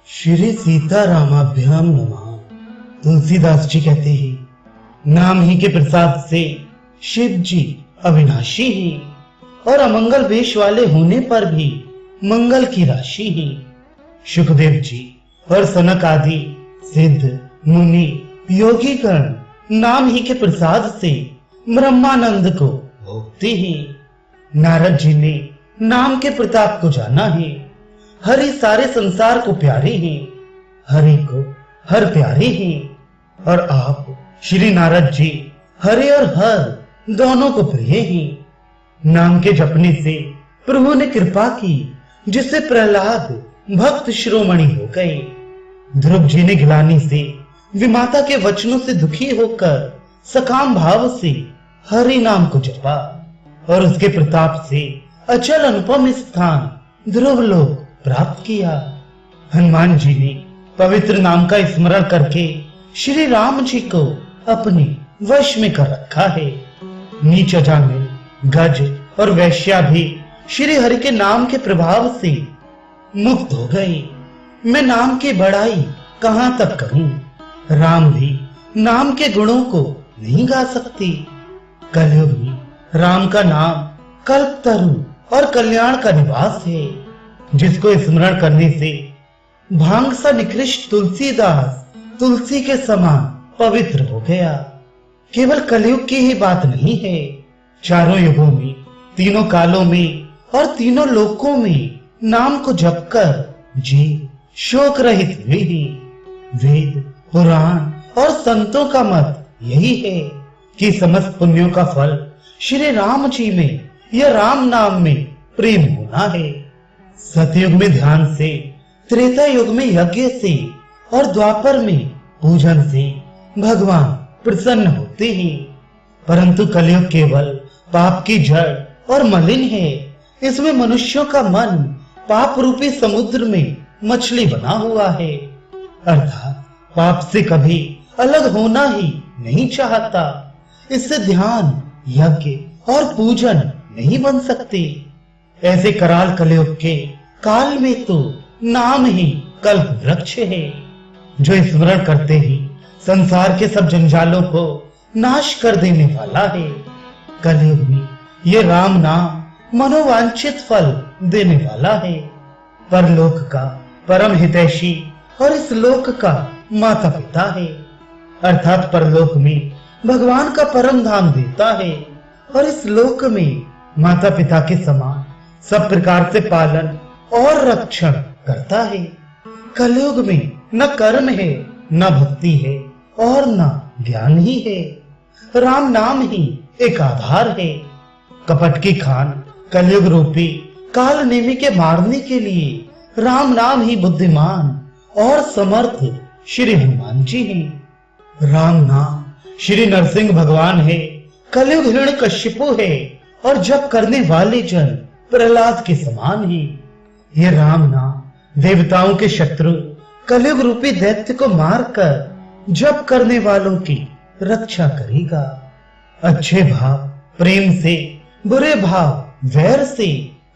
श्री सीतारामाभ्याम नमः। तुलसीदास जी कहते हैं, नाम ही के प्रसाद से शिव जी अविनाशी हैं और अमंगल वेश वाले होने पर भी मंगल की राशि हैं। सुखदेव जी और सनक आदि सिद्ध मुनि योगीगण नाम ही के प्रसाद से ब्रह्मानंद को भोगते हैं। नारद जी ने नाम के प्रताप को जाना है। हरि सारे संसार को प्यारे हैं, हरि को हर प्यारे हैं। और आप श्री नारद जी हरि और हर दोनों को प्रिय हैं। नाम के जपने से प्रभु ने कृपा की, जिससे प्रहलाद भक्त शिरोमणि हो गए। ध्रुव जी ने गिलानी से विमाता के वचनों से दुखी होकर सकाम भाव से हरि नाम को जपा और उसके प्रताप से अचल अनुपम स्थान ध्रुव लोक प्राप्त किया। हनुमान जी ने पवित्र नाम का स्मरण करके श्री राम जी को अपने वश में कर रखा है। नीच अजामिल गज और वैश्या भी श्री हरि के नाम के प्रभाव से मुक्त हो गए। मैं नाम की बड़ाई कहां तक करूं, राम भी नाम के गुणों को नहीं गा सकती। कलयुग में राम का नाम कल्प तरु और कल्याण का निवास है, जिसको स्मरण करने से भांग सा निकृष्ट तुलसीदास तुलसी के समान पवित्र हो गया। केवल कलयुग की ही बात नहीं है, चारों युगों में, तीनों कालों में और तीनों लोकों में नाम को जपकर जी शोक रहित हुए हैं। वेद पुराण और संतों का मत यही है कि समस्त पुण्यों का फल श्री राम जी में या राम नाम में प्रेम होना है। सतयुग में ध्यान से, त्रेता युग में यज्ञ से और द्वापर में पूजन से भगवान प्रसन्न होते हैं। परंतु कलयुग केवल पाप की जड़ और मलिन है। इसमें मनुष्यों का मन पाप रूपी समुद्र में मछली बना हुआ है, अर्थात पाप से कभी अलग होना ही नहीं चाहता। इससे ध्यान, यज्ञ और पूजन नहीं बन सकते। ऐसे कराल कलयुग के काल में तो नाम ही कल्प वृक्ष है, जो स्मरण करते ही संसार के सब जंजालों को नाश कर देने वाला है। कलयुग में ये राम नाम मनोवांछित फल देने वाला है। परलोक का परम हितैषी और इस लोक का माता पिता है, अर्थात परलोक में भगवान का परम धाम देता है और इस लोक में माता पिता के समान सब प्रकार से पालन और रक्षण करता है। कलयुग में न कर्म है, न भक्ति है और न ज्ञान ही है। राम नाम ही एक आधार है। कपट की खान कलयुग रूपी काल नेमी के मारने के लिए राम नाम ही बुद्धिमान और समर्थ श्री हनुमान जी हैं। राम नाम श्री नरसिंह भगवान है, कलयुग हिरण्यकशिपु है और जप करने वाले जन प्रहलाद के समान ही। ये राम नाम देवताओं के शत्रु कलयुग रूपी दैत्य को मारकर जप करने वालों की रक्षा करेगा। अच्छे भाव प्रेम से, बुरे भाव वैर से,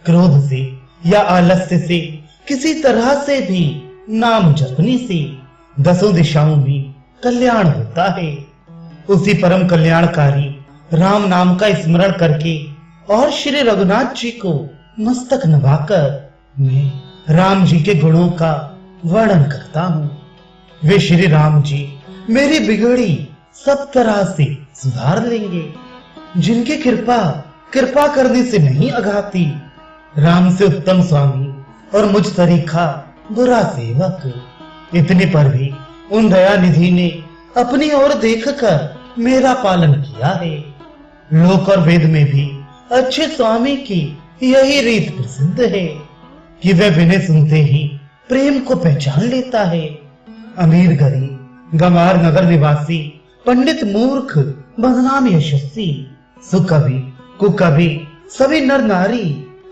क्रोध से या आलस्य से, किसी तरह से भी नाम जपने से दसों दिशाओं में कल्याण होता है। उसी परम कल्याणकारी राम नाम का स्मरण करके और श्री रघुनाथ जी को मस्तक नभाकर मैं राम जी के गुणों का वर्णन करता हूँ। वे श्री राम जी मेरी बिगड़ी सब तरह से सुधार लेंगे, जिनकी कृपा करने से नहीं अघाती। राम से उत्तम स्वामी और मुझ तरीका बुरा सेवक। इतने पर भी उन दया निधि ने अपनी ओर देखकर मेरा पालन किया है। लोक और वेद में भी अच्छे स्वामी की यही रीत प्रसिद्ध है कि वह बिना सुनते ही प्रेम को पहचान लेता है। अमीर गरीब, गंवार नगर निवासी, पंडित मूर्ख, बदनाम यशस्वी, सुकवि कुकवि, सभी नर नारी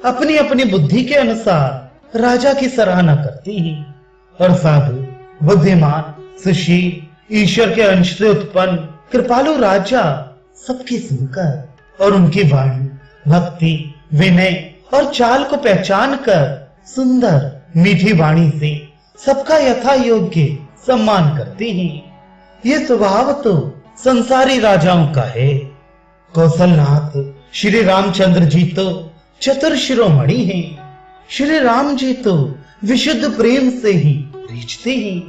अपनी अपनी बुद्धि के अनुसार राजा की सराहना करती हैं और साधु, बुद्धिमान, सुशील, ईश्वर के अंश से उत्पन्न कृपालु राजा सबकी सुनकर और उनकी वाणी, भक्ति, विनय और चाल को पहचान कर सुंदर मीठी वाणी से सबका यथा योग्य सम्मान करते हैं। ये स्वभाव तो संसारी राजाओं का है। कौशलनाथ श्री रामचंद्र जी तो चतुर शिरोमणि हैं। श्री राम जी तो विशुद्ध प्रेम से ही रीझते हैं।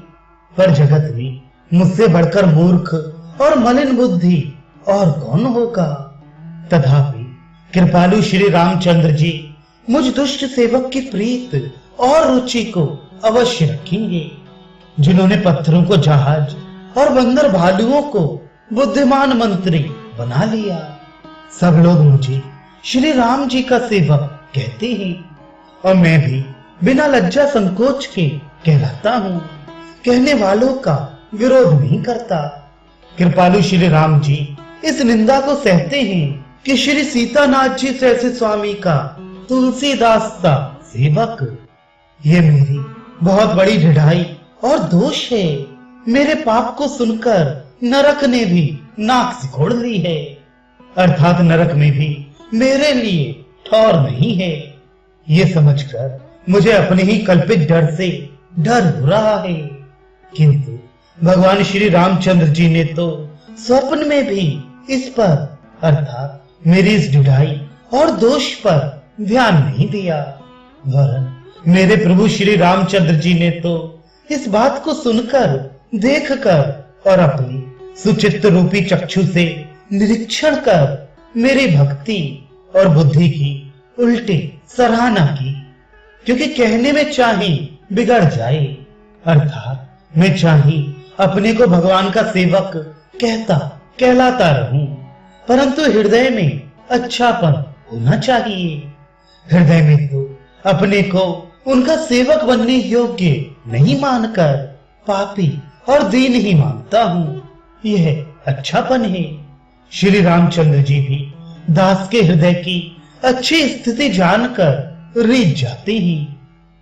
पर जगत में मुझसे बढ़कर मूर्ख और मलिन बुद्धि और कौन होगा। तथापि कृपालु श्री रामचंद्र जी मुझ दुष्ट सेवक की प्रीत और रुचि को अवश्य रखेंगे। जिन्होंने पत्थरों को जहाज और बंदर भालुओं को बुद्धिमान मंत्री बना लिया। सब लोग मुझे श्री राम जी का सेवक कहते हैं और मैं भी बिना लज्जा संकोच के कहलाता हूँ। कहने वालों का विरोध नहीं करता। कृपालु श्री राम जी इस निंदा को सहते हैं कि श्री सीतानाथ जी जैसे स्वामी का तुलसीदास का सेवक। ये मेरी बहुत बड़ी ढिठाई और दोष है। मेरे पाप को सुनकर नरक ने भी नाक सिकोड़ ली है, अर्थात नरक में भी मेरे लिए ठौर नहीं है। ये समझकर मुझे अपने ही कल्पित डर से डर हो रहा है। किंतु भगवान श्री रामचंद्र जी ने तो स्वप्न में भी इस पर अर्थात मेरी इस ढिठाई और दोष पर ध्यान नहीं दिया। वरन मेरे प्रभु श्री रामचंद्र जी ने तो इस बात को सुनकर, देखकर और अपनी सुचित्त रूपी चक्षु से निरीक्षण कर मेरी भक्ति और बुद्धि की उल्टी सराहना की। क्योंकि कहने में चाहे बिगड़ जाए, अर्थात मैं चाहे अपने को भगवान का सेवक कहलाता रहूं, परंतु हृदय में अच्छापन होना चाहिए। हृदय में तो अपने को उनका सेवक बनने योग्य नहीं मानकर पापी और दीन ही मानता हूँ। यह अच्छापन है। श्री रामचंद्र जी भी दास के हृदय की अच्छी स्थिति जानकर रीझ जाते हैं।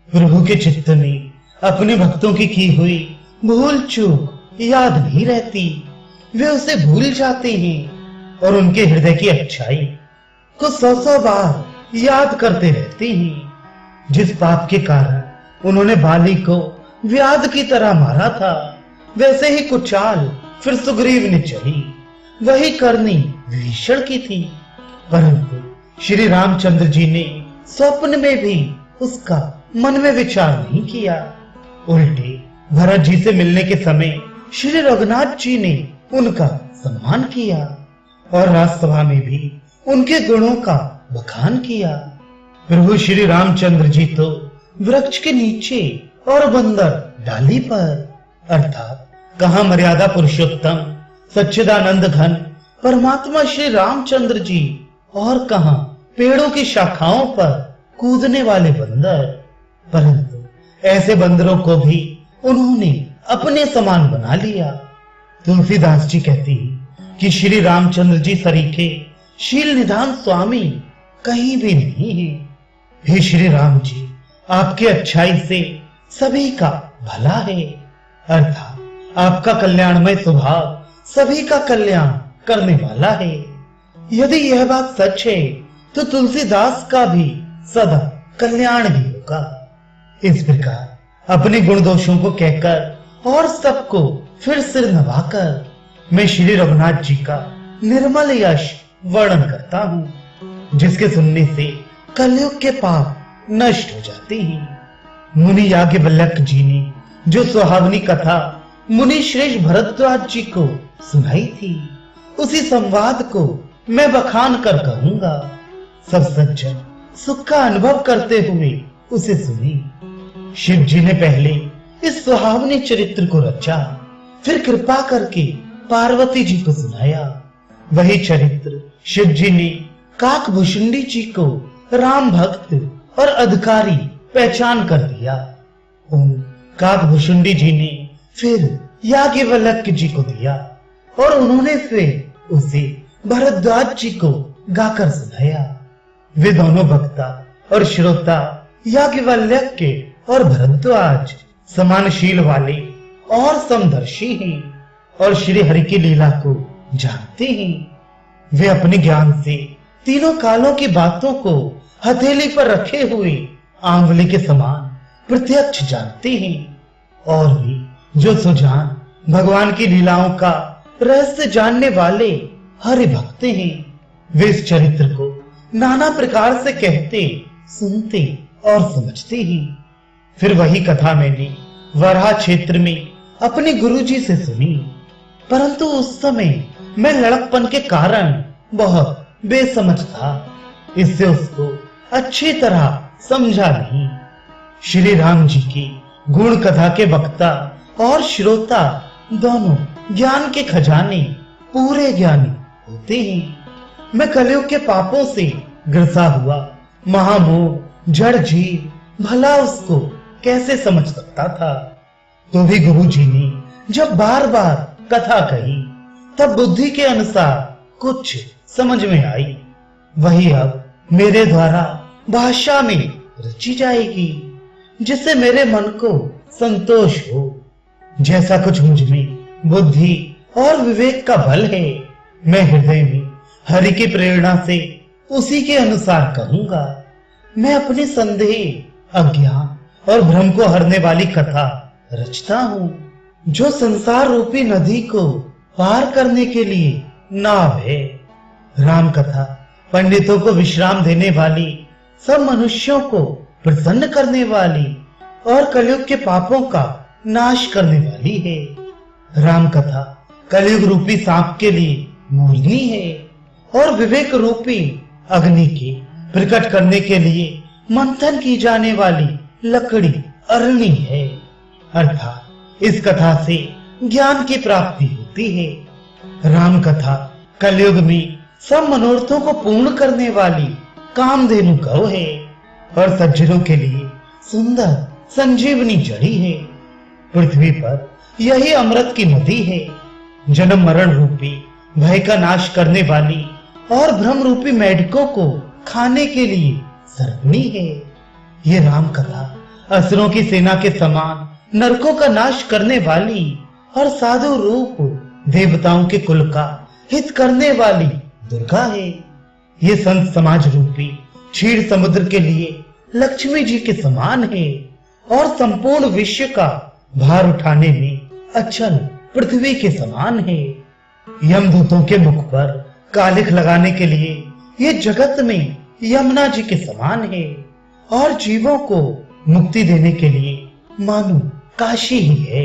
प्रभु के चित्त में अपने भक्तों की हुई भूल चूक याद नहीं रहती। वे उसे भूल जाते हैं और उनके हृदय की अच्छाई को 100 बार याद करते रहते हैं। जिस पाप के कारण उन्होंने बाली को व्याध की तरह मारा था, वैसे ही कुचाल फिर सुग्रीव ने चली। वही करनी विभीषण की थी, परंतु श्री रामचंद्र जी ने स्वप्न में भी उसका मन में विचार नहीं किया। उल्टे भरत जी से मिलने के समय श्री रघुनाथ जी ने उनका सम्मान किया और राजसभा में भी उनके गुणों का बखान किया। प्रभु श्री रामचंद्र जी तो वृक्ष के नीचे और बंदर डाली पर, अर्थात कहाँ मर्यादा पुरुषोत्तम सच्चिदानंद घन परमात्मा श्री रामचंद्र जी और कहाँ पेड़ों की शाखाओं पर कूदने वाले बंदर। परंतु ऐसे बंदरों को भी उन्होंने अपने समान बना लिया। तुलसीदास जी कहती हैं कि श्री रामचंद्र जी सरीखे शील निधान स्वामी कहीं भी नहीं है। हे श्री राम जी, आपकी अच्छाई से सभी का भला है, अर्थात आपका कल्याणमय स्वभाव सभी का कल्याण करने वाला है। यदि यह बात सच है तो तुलसीदास का भी सदा कल्याण ही होगा। इस प्रकार अपने गुण दोषों को कहकर और सबको फिर सिर नवाकर मैं श्री रघुनाथ जी का निर्मल यश वर्णन करता हूँ, जिसके सुनने से कलयुग के पाप नष्ट हो जाते हैं। मुनि याज्ञवल्क्य जी ने जो सुहावनी कथा मुनि श्रेष्ठ भरद्वाज जी को सुनाई थी, उसी संवाद को मैं बखान कर कहूंगा। सब सज्जन सुख का अनुभव करते हुए उसे सुनी। शिव जी ने पहले इस सुहावनी चरित्र को रचा, फिर कृपा करके पार्वती जी को सुनाया। वही चरित्र शिव जी ने काकभूषुंडी जी को राम भक्त और अधिकारी पहचान कर दिया। काकभूषुंडी जी ने फिर याज्ञवल्क्य जी को दिया और उन्होंने फिर उसे भरद्वाज जी को गाकर सुनाया। वे दोनों वक्ता और श्रोता याज्ञवल्क्य और भरद्वाज समानशील वाले और समदर्शी हैं और श्री हरि की लीला को जानते हैं। वे अपने ज्ञान से तीनों कालों की बातों को हथेली पर रखे हुए आंवले के समान प्रत्यक्ष जानते हैं और भी जो सुजान भगवान की लीलाओं का रहस्य जानने वाले हरि भक्त हैं, वे इस चरित्र को नाना प्रकार से कहते, सुनते और समझते हैं। फिर वही कथा मैंने वराह क्षेत्र में अपने गुरुजी से सुनी, परंतु उस समय मैं लड़कपन के कारण बहुत बेसमझ था, इससे उसको अच्छी तरह समझा नहीं। श्री राम जी की गुण कथा के वक्ता और श्रोता दोनों ज्ञान के खजाने पूरे ज्ञानी होते हैं। मैं कलयुग के पापों से ग्रसा हुआ महामोह जड़ जीव भला उसको कैसे समझ सकता था। तो भी गुरु जी ने जब बार बार कथा कही तब बुद्धि के अनुसार कुछ समझ में आई, वही अब मेरे द्वारा भाषा में रची जाएगी, जिससे मेरे मन को संतोष हो। जैसा कुछ मुझ में बुद्धि और विवेक का बल है, मैं हृदय में हरि की प्रेरणा से उसी के अनुसार कहूंगा। मैं अपने संदेह अज्ञान और भ्रम को हरने वाली कथा रचता हूँ, जो संसार रूपी नदी को पार करने के लिए नाव है। राम कथा पंडितों को विश्राम देने वाली, सब मनुष्यों को प्रसन्न करने वाली और कलयुग के पापों का नाश करने वाली है। राम कथा कलयुग रूपी सांप के लिए मोरनी है और विवेक रूपी अग्नि के प्रकट करने के लिए मंथन की जाने वाली लकड़ी अरणी है। अर्थात इस कथा से ज्ञान की प्राप्ति होती है। राम कथा कलयुग में सब मनोरथों को पूर्ण करने वाली कामधेनु गौ है और सज्जनों के लिए सुंदर संजीवनी जड़ी है। पृथ्वी पर यही अमृत की नदी है, जन्म मरण रूपी भय का नाश करने वाली और भ्रम रूपी मेढकों को खाने के लिए सर्पणी है। ये राम कथा असुरों की सेना के समान नरकों का नाश करने वाली और साधु रूप देवताओं के कुल का हित करने वाली दुर्गा है। ये संत समाज रूपी क्षीर समुद्र के लिए लक्ष्मी जी के समान है और संपूर्ण विश्व का भार उठाने में अचल पृथ्वी के समान है। यमदूतों के मुख पर कालिख लगाने के लिए ये जगत में यमुना जी के समान है और जीवों को मुक्ति देने के लिए मानो काशी ही है।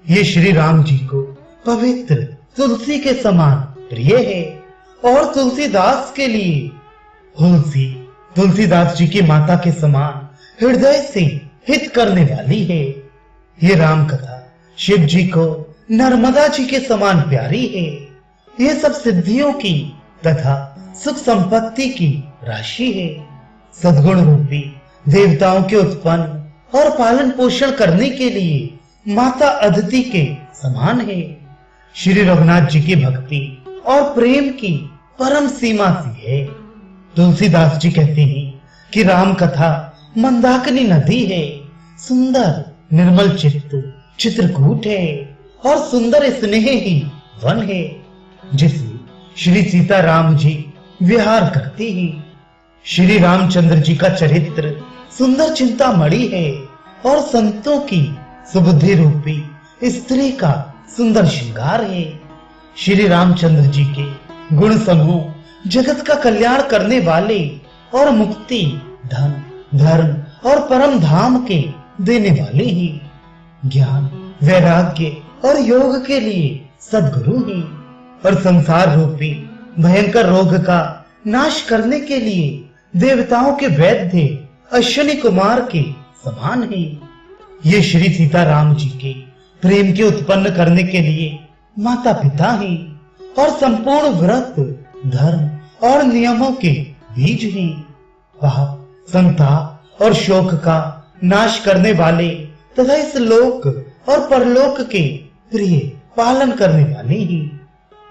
ये श्री राम जी को पवित्र तुलसी के समान प्रिय है और तुलसीदास के लिए तुलसी तुलसीदास जी की माता के समान हृदय से हित करने वाली है। ये राम कथा शिव जी को नर्मदा जी के समान प्यारी है। ये सब सिद्धियों की तथा सुख संपत्ति की राशि है। सद्गुण रूपी देवताओं के उत्पन्न और पालन पोषण करने के लिए माता अदिति के समान है। श्री रघुनाथ जी की भक्ति और प्रेम की परम सीमा सी है। तुलसीदास जी कहते हैं कि राम कथा मंदाकिनी नदी है, सुंदर निर्मल चित्त चित्रकूट है और सुंदर स्नेह ही वन है, जिसमें श्री सीता राम जी विहार करते हैं। श्री रामचंद्र जी का चरित्र सुंदर चिंतामणि है और संतों की सुबुद्धि रूपी स्त्री का सुंदर श्रृंगार है। श्री रामचंद्र जी के गुण समूह जगत का कल्याण करने वाले और मुक्ति धन धर्म और परम धाम के देने वाले ही ज्ञान वैराग्य और योग के लिए सद्गुरु हैं और संसार रूपी भयंकर रोग का नाश करने के लिए देवताओं के वैद्य अश्विनी कुमार के समान है। ये श्री सीता राम जी के प्रेम के उत्पन्न करने के लिए माता पिता हैं और संपूर्ण व्रत धर्म और नियमों के बीज हैं। पाप संताप और शोक का नाश करने वाले तथा इस लोक और परलोक के प्रिय पालन करने वाले ही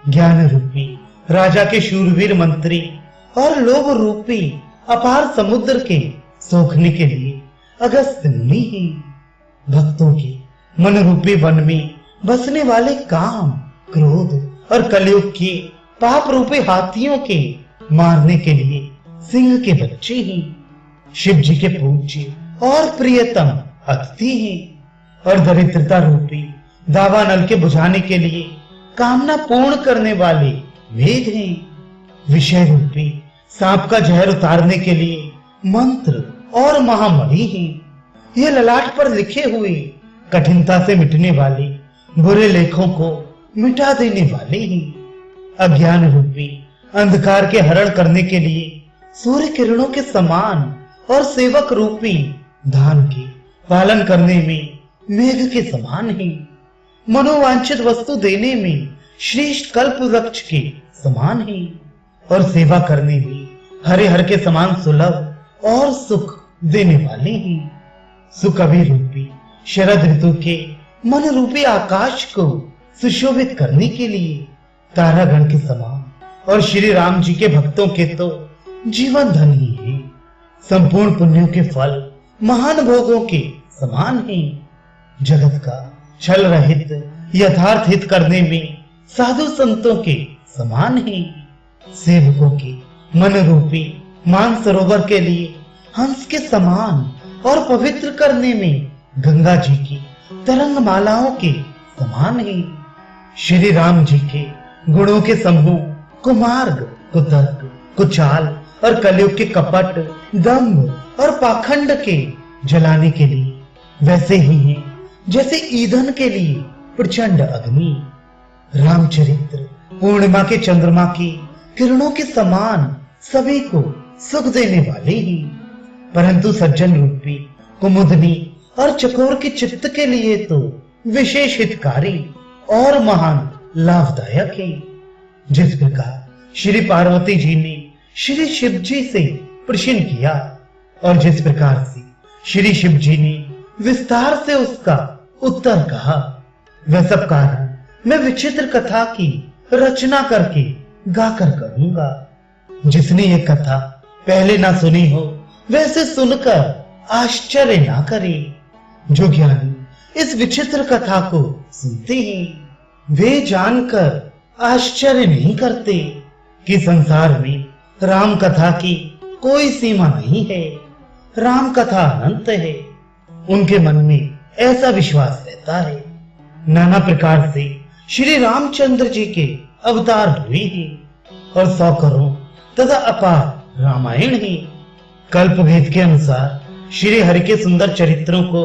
ज्ञान रूपी राजा के शूरवीर मंत्री और लोभ रूपी अपार समुद्र के सोखने के लिए अगस्त्य मुनि ही भक्तों के मन रूपी वन में बसने वाले काम क्रोध और कलयुग के पाप रूपी हाथियों के मारने के लिए सिंह के बच्चे ही शिव जी के पूज्य और प्रियतम अतिथि हैं और दरिद्रता रूपी दावा नल के बुझाने के लिए कामना पूर्ण करने वाले वेद हैं। विषय रूपी सांप का जहर उतारने के लिए मंत्र और महामणि हैं। ये ललाट पर लिखे हुए कठिनता से मिटने वाले बुरे लेखों को मिटा देने वाले हैं। अज्ञान रूपी अंधकार के हरण करने के लिए सूर्य किरणों के समान और सेवक रूपी धान के पालन करने में मेघ के समान है। मनोवांछित वस्तु देने में श्रेष्ठ कल्प वृक्ष के समान है और सेवा करने में हरिहर के समान सुलभ और सुख देने वाले हैं। सुकवि रूपी शरद ऋतु के मन रूपी आकाश को सुशोभित करने के लिए तारागण के समान और श्री राम जी के भक्तों के तो जीवन धन ही है। संपूर्ण पुण्यों के फल महान भोगों के समान है। जगत का छल रहित यथार्थ हित करने में साधु संतों के समान है। सेवकों के मन रूपी मान सरोवर के लिए हंस के समान और पवित्र करने में गंगा जी की तरंग मालाओं के समान है। श्री राम जी के गुणों के समूह कुमार्ग, कुतर्क, कुचाल और कलयुग के कपट, दंभ और पाखंड के जलाने के लिए वैसे ही हैं जैसे ईंधन के लिए प्रचंड अग्नि। रामचरित्र पूर्णिमा के चंद्रमा की किरणों के समान सभी को सुख देने वाले ही, परंतु सज्जन रूपी कुमुदनी और चकोर के चित्त के लिए तो विशेष हितकारी और महान लाभदायक है। जिस प्रकार श्री पार्वती जी ने श्री शिव जी से प्रश्न किया और जिस प्रकार से श्री शिव जी ने विस्तार से उसका उत्तर कहा, वह सब कारण मैं विचित्र कथा की रचना करके गाकर करूंगा। जिसने ये कथा पहले ना सुनी हो वैसे सुनकर आश्चर्य ना करे। जो ज्ञानी इस विचित्र कथा को सुनते हैं वे जानकर आश्चर्य नहीं करते कि संसार में राम कथा की कोई सीमा नहीं है। राम कथा अनंत है। उनके मन में ऐसा विश्वास रहता है। नाना प्रकार से श्री रामचंद्र जी के अवतार हुए हैं और 100 करोड़ तथा अपार रामायण है। कल्प भेद के अनुसार श्री हरि के सुंदर चरित्रों को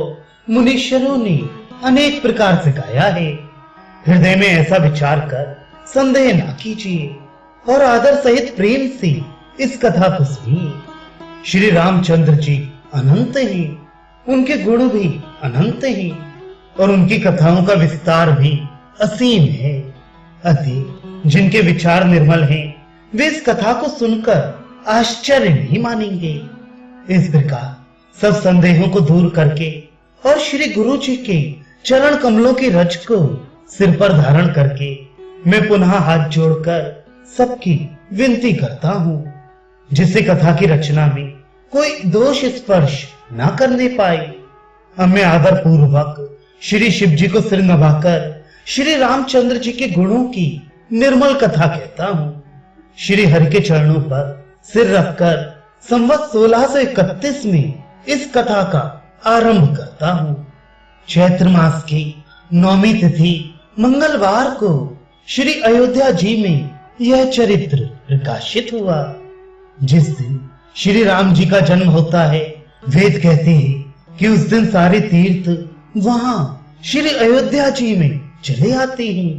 मुनीश्वरों ने अनेक प्रकार से गाया है। हृदय में ऐसा विचार कर संदेह ना कीजिए और आदर सहित प्रेम से इस कथा को सुनिए। श्री रामचंद्र जी अनंत हैं, उनके गुण भी अनंत हैं और उनकी कथाओं का विस्तार भी असीम है। अतः जिनके विचार निर्मल हैं वे इस कथा को सुनकर आश्चर्य नहीं मानेंगे। इस प्रकार सब संदेहों को दूर करके और श्री गुरु जी के चरण कमलों की रज को सिर पर धारण करके मैं पुनः हाथ जोड़कर सबकी विनती करता हूँ, जिससे कथा की रचना में कोई दोष स्पर्श ना करने पाए। अब मैं आदर पूर्वक श्री शिव जी को सिर नवाकर श्री रामचंद्र जी के गुणों की निर्मल कथा कहता हूँ। श्री हरि के चरणों पर सिर रखकर संवत 1631 में इस कथा का आरंभ करता हूँ। चैत्र मास की 9वीं तिथि मंगलवार को श्री अयोध्या जी में यह चरित्र प्रकाशित हुआ। जिस दिन श्री राम जी का जन्म होता है वेद कहते हैं कि उस दिन सारे तीर्थ वहां श्री अयोध्या जी में चले आते हैं।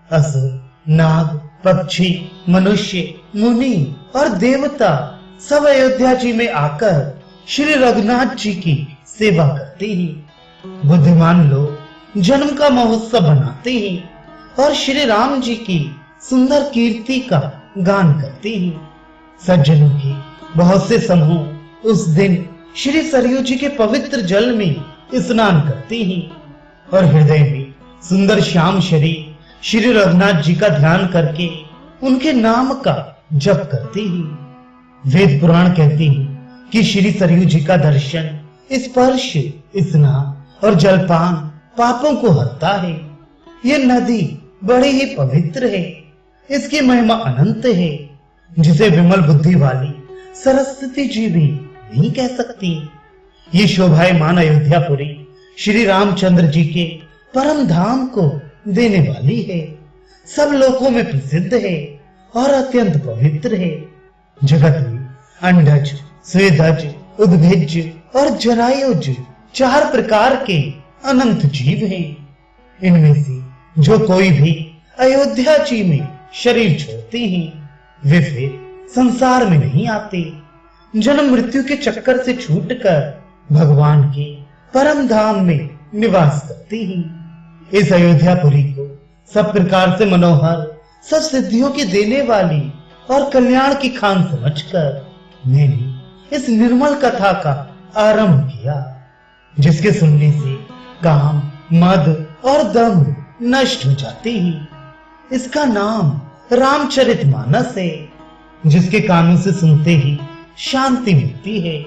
असुर, नाग, पक्षी, मनुष्य, मुनि और देवता सब अयोध्या जी में आकर श्री रघुनाथ जी की सेवा करते हैं। बुद्धिमान लोग जन्म का महोत्सव बनाते हैं और श्री राम जी की सुंदर कीर्ति का गान करते हैं। सज्जनों के बहुत से समूह उस दिन श्री सरयू जी के पवित्र जल में स्नान करते हैं और हृदय में सुंदर श्याम शरीर श्री रघुनाथ जी का ध्यान करके उनके नाम का जप करते हैं। वेद पुराण कहते हैं कि श्री सरयू जी का दर्शन, स्पर्श, स्नान और जलपान पापों को हरता है। ये नदी बड़ी ही पवित्र है। इसकी महिमा अनंत है, जिसे विमल बुद्धि वाली सरस्वती जी भी नहीं कह सकती। ये शोभायमान अयोध्यापुरी श्री रामचंद्र जी के परम धाम को देने वाली है, सब लोकों में प्रसिद्ध है और अत्यंत पवित्र है। जगत में अंडज, स्वेदज, उद्भिज और जरायुज 4 प्रकार के अनंत जीव हैं। इनमें से जो कोई भी अयोध्या जी में शरीर छोड़ते हैं वे फिर संसार में नहीं आते, जन्म मृत्यु के चक्कर से छूटकर भगवान के परम धाम में निवास करते हैं। इस अयोध्यापुरी को सब प्रकार से मनोहर, सब सिद्धियों की देने वाली और कल्याण की खान समझकर मैंने इस निर्मल कथा का आरंभ किया, जिसके सुनने से काम, मद और दम्भ नष्ट हो जाते हैं। इसका नाम रामचरितमानस है, जिसके कानों से सुनते ही शांति मिलती है।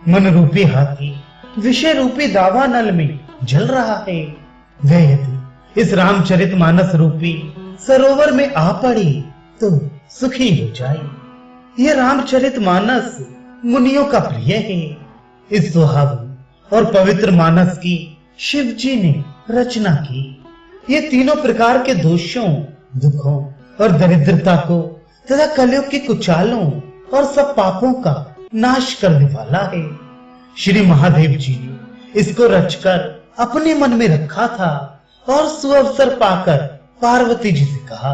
मन रूपी हाथी विषय रूपी दावा नल में जल रहा है, वह यदि इस रामचरितमानस रूपी सरोवर में आ पड़े तो सुखी हो जाए। यह रामचरितमानस मुनियों का प्रिय है। इस सुहावनी और पवित्र मानस की शिव जी ने रचना की। ये तीनों प्रकार के दोषों, दुखों और दरिद्रता को तथा कलयुग के कुचालों और सब पापों का नाश करने वाला है। श्री महादेव जी ने इसको रचकर अपने मन में रखा था और सुअवसर पाकर पार्वती जी से कहा।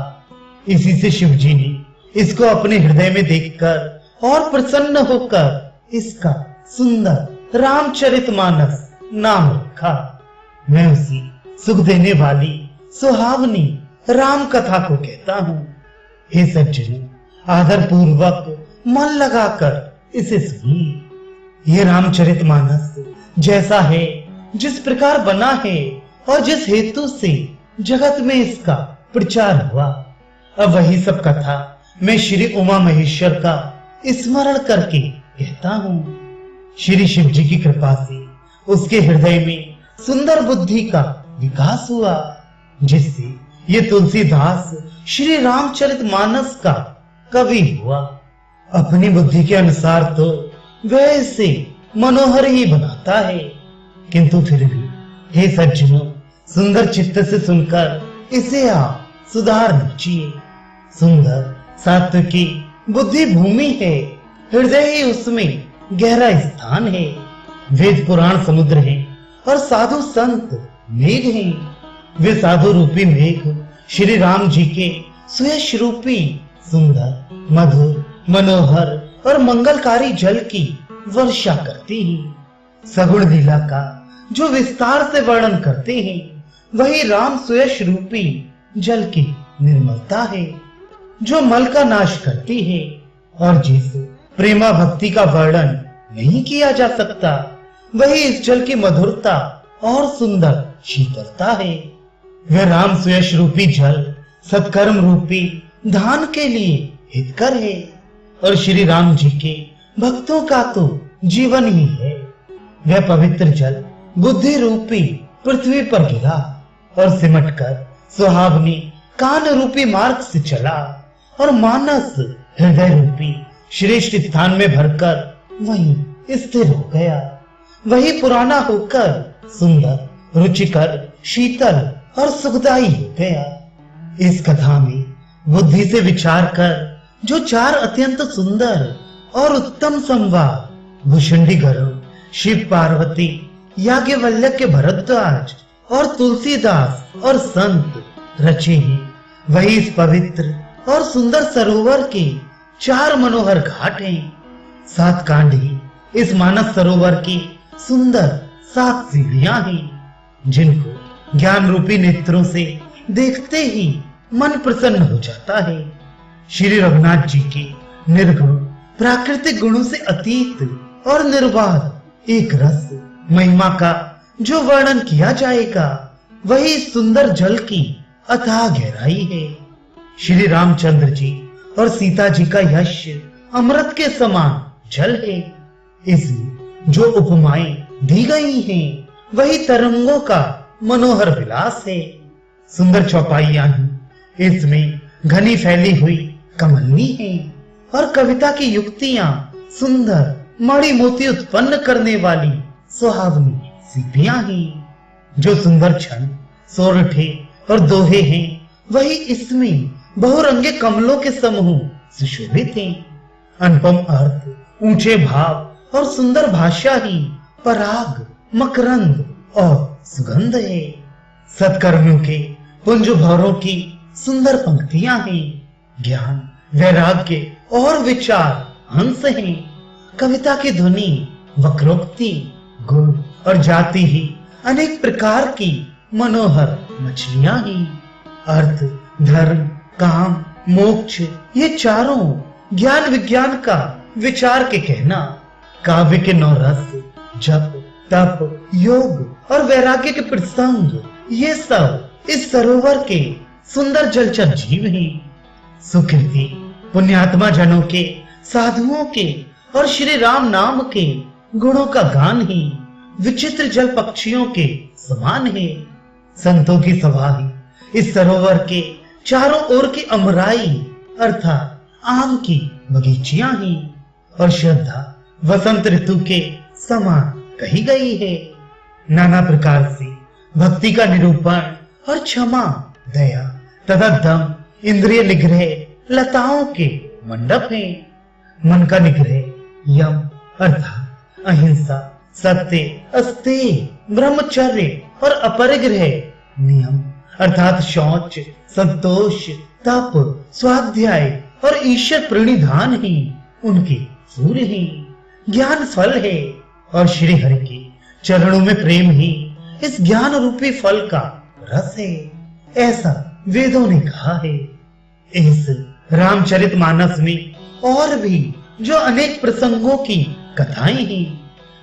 इसी से शिव जी ने इसको अपने हृदय में देखकर और प्रसन्न होकर इसका सुंदर रामचरितमानस नाम रखा। मैं उसी सुख देने वाली सुहावनी राम कथा को कहता हूँ। हे सज्जनों, आदर पूर्वक मन लगाकर इसे सुनिए। यह रामचरितमानस जैसा है, जिस प्रकार बना है और जिस हेतु से जगत में इसका प्रचार हुआ, अब वही सब कथा मैं श्री उमा महेश्वर का स्मरण करके कहता हूँ। श्री शिव जी की कृपा से उसके हृदय में सुंदर बुद्धि का विकास हुआ, जिससे ये तुलसीदास श्री रामचरितमानस का कवि हुआ। अपनी बुद्धि के अनुसार तो वह इसे मनोहर ही बनाता है, किंतु फिर भी हे सज्जनों, सुंदर चित्त से सुनकर इसे आप सुधार दीजिए। सुंदर सात्विकी बुद्धि भूमि है, हृदय ही उसमें गहरा स्थान है। वेद पुराण समुद्र है और साधु संत मेघ हैं। वे साधु रूपी मेघ श्री राम जी के सुयश रूपी सुंदर, मधुर, मनोहर और मंगलकारी जल की वर्षा करते हैं। सगुण लीला का जो विस्तार से वर्णन करते हैं, वही राम सुयश रूपी जल की निर्मलता है, जो मल का नाश करती है और जिस प्रेमा भक्ति का वर्णन नहीं किया जा सकता, वही इस जल की मधुरता और सुंदर शीतलता है। वह राम सुयश रूपी जल सत्कर्म रूपी धान के लिए हितकर है और श्री राम जी के भक्तों का तो जीवन ही है। वह पवित्र जल बुद्धि रूपी पृथ्वी पर गिरा और सिमटकर सुहावनी कान रूपी मार्ग से चला और मानस हृदय रूपी श्रेष्ठ स्थान में भरकर वहीं स्थिर हो गया। वही पुराना होकर सुंदर, रुचिकर, शीतल और सुखदायी हो गया। इस कथा में बुद्धि से विचार कर जो 4 अत्यंत सुंदर और उत्तम संवाद भुषुंडी गरुड़, शिव पार्वती, याज्ञवल्क्य के भरद्वाज और तुलसीदास और संत रचे हैं, वही इस पवित्र और सुंदर सरोवर के 4 मनोहर घाट हैं। 7 कांड ही इस मानस सरोवर की सुंदर 7 सीढ़ियां हैं, जिनको ज्ञान रूपी नेत्रों से देखते ही मन प्रसन्न हो जाता है। श्री रघुनाथ जी के निर्गुण प्राकृतिक गुणों से अतीत और निर्बाध एक रस महिमा का जो वर्णन किया जाएगा, वही सुंदर जल की अथाह गहराई है। श्री रामचंद्र जी और सीता जी का यश अमृत के समान जल है। इसमें जो उपमाएं दी गई हैं, वही तरंगों का मनोहर विलास है। सुंदर चौपाइयां ही इसमें घनी फैली हुई कमलनी है और कविता की युक्तियां सुंदर मणि मोती उत्पन्न करने वाली सुहावनी सीपियां हैं। जो सुंदर क्षण, सोरठे और दोहे हैं, वही इसमें बहुरंगे कमलों के समूह सुशोभित हैं। अनुपम अर्थ, ऊंचे भाव और सुंदर भाषा ही पराग, मकरंद और सुगंध है। सत्कर्मियों के पुंज भौरों की सुंदर पंक्तियां हैं। ज्ञान, वैराग्य और विचार हंस हैं। कविता की ध्वनि, वक्रोक्ति, गुण और जाति ही अनेक प्रकार की मनोहर मछलियां हैं। अर्थ, धर्म, काम, मोक्ष, ये चारों ज्ञान विज्ञान का विचार के कहना। काव्य के 9 रस, जप, तप, योग और वैराग्य के प्रसंग, ये सब इस सरोवर के सुंदर जलचर जीव हैं। सुकृति, पुण्यात्मा जनों के, साधुओं के और श्री राम नाम के गुणों का गान ही विचित्र जल पक्षियों के समान है। संतों की सभा ही इस सरोवर के चारों ओर की अमराई अर्थात आम की बगीचियां ही, और श्रद्धा वसंत ऋतु के समान कही गई है। नाना प्रकार से भक्ति का निरूपण और क्षमा, दया तथा दम, इंद्रिय निग्रह लताओं के मंडप हैं। मन का निग्रह यम अर्थात अहिंसा, सत्य, अस्तेय, ब्रह्मचर्य और अपरिग्रह नियम अर्थात शौच, संतोष, तप, स्वाध्याय और ईश्वर प्रणिधान ही उनके सूर्य हैं। ज्ञान फल है और श्री हरि के चरणों में प्रेम ही इस ज्ञान रूपी फल का रस है, ऐसा वेदों ने कहा है। इस रामचरितमानस में और भी जो अनेक प्रसंगों की कथाएं हैं,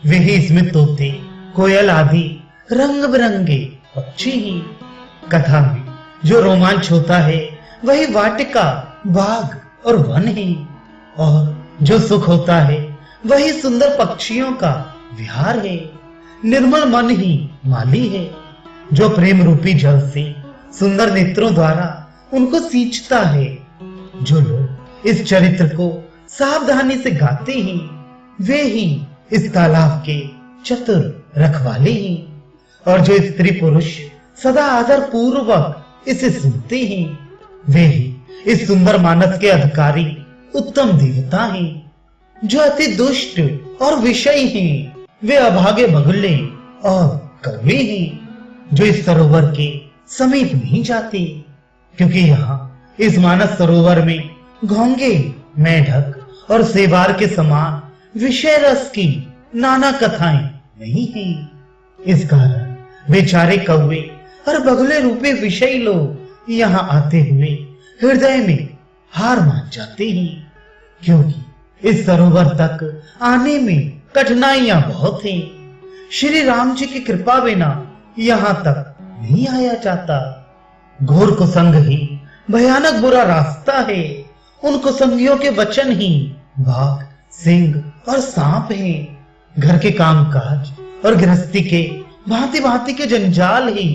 वे ही इसमें तोते, कोयल आदि रंग बिरंगे पक्षी हैं। कथा में जो रोमांच होता है वही वाटिका, बाग और वन है, और जो सुख होता है वही सुंदर पक्षियों का विहार है। निर्मल मन ही माली है, जो प्रेम रूपी जल से सुंदर नेत्रों द्वारा उनको सींचता है। जो लोग इस चरित्र को सावधानी से गाते हैं, वे ही इस तालाब के चतुर रखवाले हैं, और जो स्त्री पुरुष सदा आदर पूर्वक इसे सुनते हैं, वे ही इस सुंदर मानस के अधिकारी उत्तम देवता हैं। जो अति दुष्ट और विषयी हैं, वे अभागे बगुले और कौवे हैं, जो इस सरोवर के समीप नहीं जाते, क्योंकि यहाँ इस मानस सरोवर में घोंगे, मेढक और सेवार के समान विषय रस की नाना कथाएं नहीं हैं। इस कारण बेचारे कौवे और बगुले रूपे विषयी लोग यहाँ आते हुए हृदय में हार मान जाते हैं, क्योंकि इस सरोवर तक आने में कठिनाइयां बहुत हैं। श्री राम जी की कृपा बिना यहाँ तक नहीं आया जाता। घोर कुसंग ही भयानक बुरा रास्ता है। उन कुसंगियों के वचन ही बाघ, सिंह और सांप हैं। घर के कामकाज और गृहस्थी के भांति भांति के जंजाल ही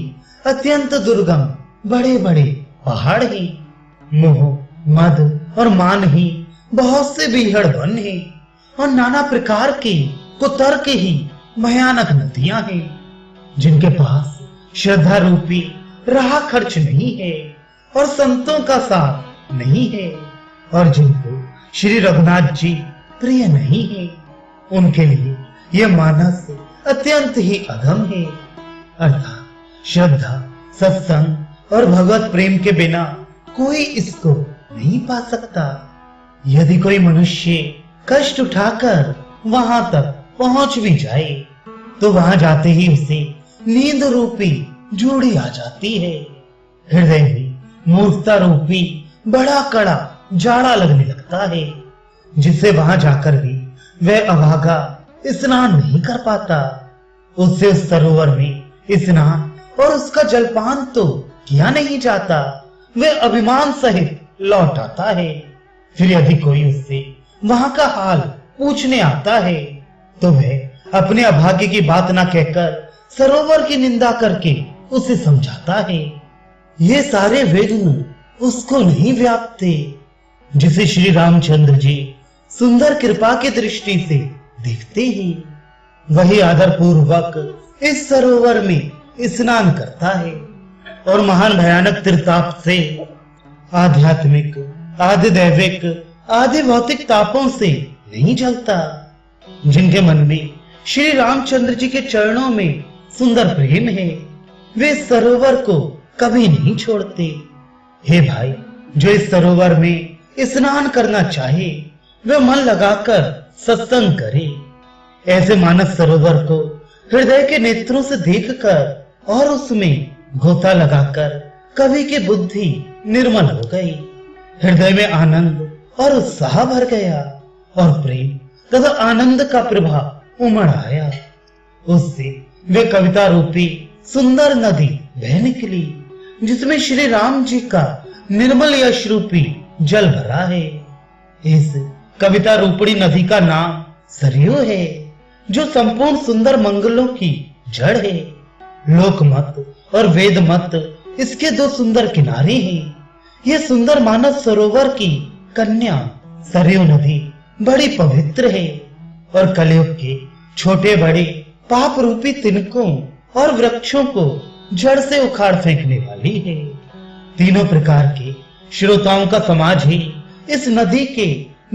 अत्यंत दुर्गम बड़े बड़े पहाड़ ही। मोह, मद और मान ही बहुत से बीहड़ वन है, और नाना प्रकार के कुतर्क ही भयानक नदियां हैं, जिनके पास श्रद्धा रूपी राह खर्च नहीं है और संतों का साथ नहीं है, और जिनको श्री रघुनाथ जी प्रिय नहीं है, उनके लिए यह मानस अत्यंत ही अधम है। अर्थात श्रद्धा, सत्संग और भगवत प्रेम के बिना कोई इसको नहीं पा सकता। यदि कोई मनुष्य कष्ट उठाकर वहां तक पहुंच भी जाए, तो वहां जाते ही उसे नींद रूपी जोड़ी आ जाती है। हृदय में मूर्खता रूपी बड़ा कड़ा जाड़ा लगने लगता है, जिससे वहां जाकर भी वह अभागा स्नान नहीं कर पाता। उससे उस सरोवर में स्नान और उसका जलपान तो किया नहीं जाता, वह अभिमान सहित लौट आता है। फिर यदि कोई उससे वहां का हाल पूछने आता है, तो वह अपने अभाग्य की बात ना कहकर सरोवर की निंदा करके उसे समझाता है। ये सारे विघ्न उसको नहीं व्यापते, जिसे श्री रामचंद्र जी सुंदर कृपा की दृष्टि से देखते हैं। वही आदर पूर्वक इस सरोवर में स्नान करता है और महान भयानक त्रिताप से, आध्यात्मिक, आदि दैविक, आदि भौतिक तापों से नहीं जलता। जिनके मन में श्री रामचंद्र जी के चरणों में सुंदर प्रेम है, वे इस सरोवर को कभी नहीं छोड़ते। हे भाई, जो इस सरोवर में स्नान करना चाहे वह मन लगाकर सत्संग करे। ऐसे मानस सरोवर को हृदय के नेत्रों से देखकर और उसमें गोता लगाकर कवि की बुद्धि निर्मल हो गई, हृदय में आनंद और उत्साह भर गया और प्रेम तथा आनंद का प्रभाव उमड़ आया। उससे वे कविता रूपी सुंदर नदी बह निकली, जिसमें श्री राम जी का निर्मल यश रूपी जल भरा है। इस कविता रूपणी नदी का नाम सरयू है, जो संपूर्ण सुंदर मंगलों की जड़ है। लोकमत और वेद मत इसके दो सुंदर किनारे हैं। यह सुंदर मानस सरोवर की कन्या सरयू नदी बड़ी पवित्र है और कलयुग के छोटे बड़े पाप रूपी तिनकों और वृक्षों को जड़ से उखाड़ फेंकने वाली है। तीनों प्रकार के श्रोताओं का समाज ही इस नदी के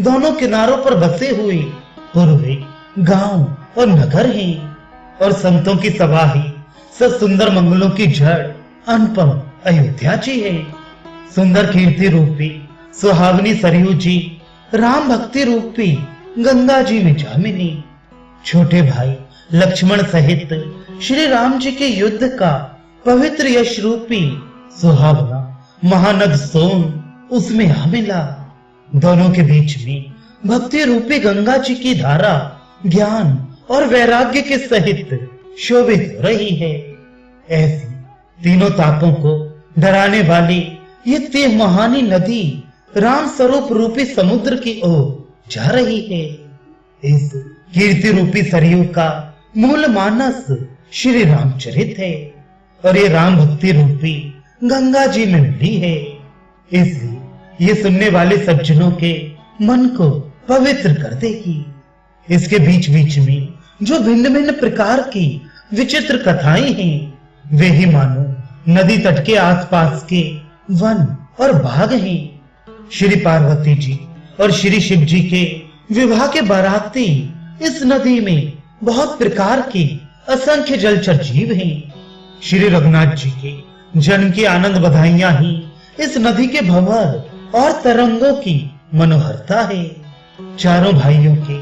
दोनों किनारों पर बसे हुए पूर्वी गांव और नगर हैं और संतों की सभा ही सब सुंदर मंगलों की जड़ अनुपम अयोध्या जी है। सुंदर कीर्ति रूपी सुहावनी सरयू जी राम भक्ति रूपी गंगा जी में जामिनी। छोटे भाई लक्ष्मण सहित श्री राम जी के युद्ध का पवित्र यश रूपी सुहावना महानद सोन उसमें आ मिला। दोनों के बीच में भक्ति रूपी गंगा जी की धारा ज्ञान और वैराग्य के सहित शोभित हो रही है। ऐसी तीनों तापों को डराने वाली ये तेमहानी नदी राम स्वरूप रूपी समुद्र की ओर जा रही है। इस कीर्ति रूपी सरयू का मूल मानस श्री रामचरित है और ये राम भक्ति रूपी गंगा जी में मिली है। इसलिए ये सुनने वाले सज्जनों के मन को पवित्र कर देगी। इसके बीच बीच में जो भिन्न भिन्न प्रकार की विचित्र कथाएं हैं, वे ही मानो नदी तट के आसपास के वन और बाग हैं। श्री पार्वती जी और श्री शिव जी के विवाह के बाराती इस नदी में बहुत प्रकार के असंख्य जलचर जीव हैं। श्री रघुनाथ जी के जन्म की आनंद बधाइयां ही इस नदी के भंवर और तरंगों की मनोहरता है। चारों भाइयों के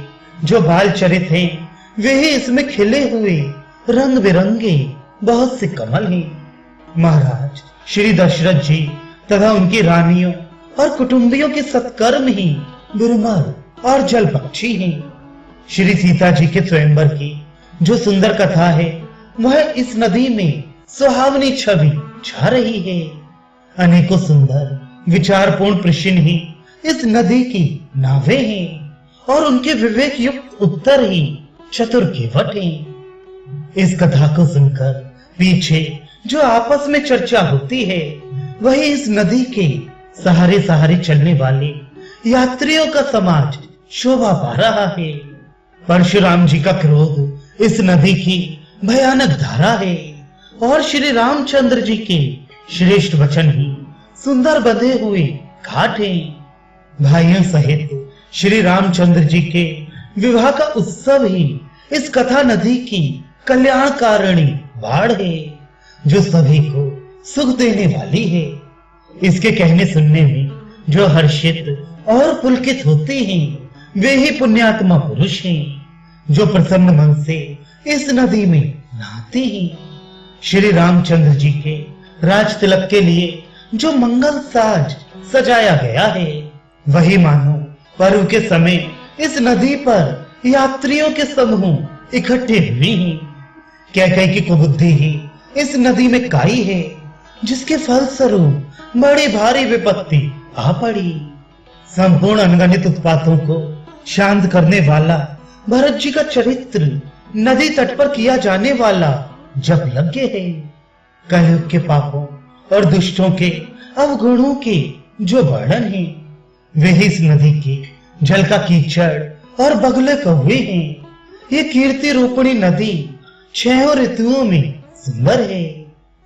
जो बाल चरित हैं, वे ही इसमें खिले हुए रंग बिरंगे बहुत से कमल हैं। महाराज श्री दशरथ जी तथा उनकी रानियों और कुटुंबियों के सत्कर्म ही बिरमल और जल पक्षी हैं। श्री सीता जी के स्वयंवर की जो सुंदर कथा है, वह इस नदी में सुहावनी छवि छा रही है। अनेकों सुंदर विचारपूर्ण प्रश्न ही इस नदी की नावें हैं और उनके विवेक युक्त उत्तर ही चतुर केवट हैं। इस कथा को सुनकर पीछे जो आपस में चर्चा होती है, वही इस नदी के सहारे सहारे चलने वाले यात्रियों का समाज शोभा पा रहा है। परशुराम जी का क्रोध इस नदी की भयानक धारा है और श्री रामचंद्र जी के श्रेष्ठ वचन ही सुंदर बंधे हुए घाट हैं। भाइयों सहित श्री रामचंद्र जी के विवाह का उत्सव ही इस कथा नदी की कल्याणकारिणी बाढ़ है, जो सभी को सुख देने वाली है। इसके कहने सुनने में जो हर्षित और पुलकित होते हैं, वे ही पुण्यात्मा पुरुष हैं, जो प्रसन्न मन से इस नदी में नहाते हैं। श्री रामचंद्र जी के राज तिलक के लिए जो मंगल साज सजाया गया है, वही मानो पर्व के समय इस नदी पर यात्रियों के समूह इकट्ठे हुए हैं। कैकेयी की कुबुद्धि ही इस नदी में काई है, जिसके फलस्वरूप बड़ी भारी विपत्ति आ पड़ी। संपूर्ण अनगणित उत्पातों को शांत करने वाला भरत जी का चरित्र नदी तट पर किया जाने वाला जप यज्ञ है। कलयुग के पापों और दुष्टों के अवगुणों के जो वर्णन है, वे इस नदी के जल का कीचड़ और बगुले कौवे हैं। ये कीर्ति रूपणी नदी 6 ऋतुओं में सुंदर है।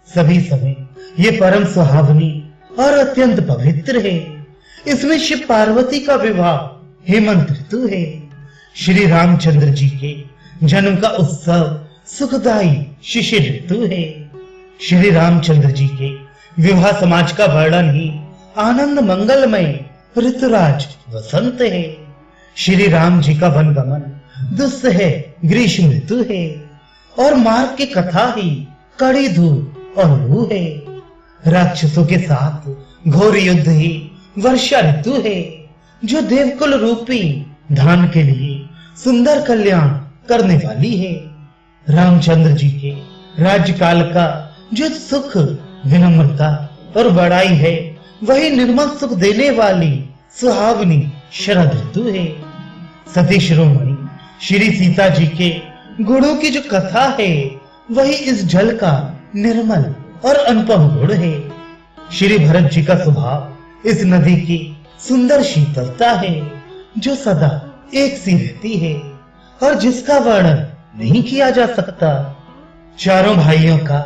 सभी समय ये परम सुहावनी और अत्यंत पवित्र है। इसमें शिव पार्वती का विवाह हेमंत ऋतु है। श्री रामचंद्र जी के जन्म का उत्सव सुखदायी शिशिर ऋतु है। श्री रामचंद्र जी के विवाह समाज का वर्णन ही आनंद मंगलमय ऋतुराज वसंत है। श्री राम जी का वनगमन दुस्सह ग्रीष्म ऋतु है और मार्ग की कथा ही कड़ी धूप और लू है। राक्षसों के साथ घोर युद्ध ही वर्षा ऋतु है, जो देवकुल रूपी धान के लिए सुंदर कल्याण करने वाली है। रामचंद्र जी के राज्यकाल का जो सुख विनम्रता और बड़ाई है, वही निर्मल सुख देने वाली सुहावनी शरद ऋतु है। सती शिरोमणि श्री सीता जी के गुणों की जो कथा है, वही इस जल का निर्मल और अनुपम गुण है। श्री भरत जी का स्वभाव इस नदी की सुंदर शीतलता है, जो सदा एक सी रहती है और जिसका वर्णन नहीं किया जा सकता। चारों भाइयों का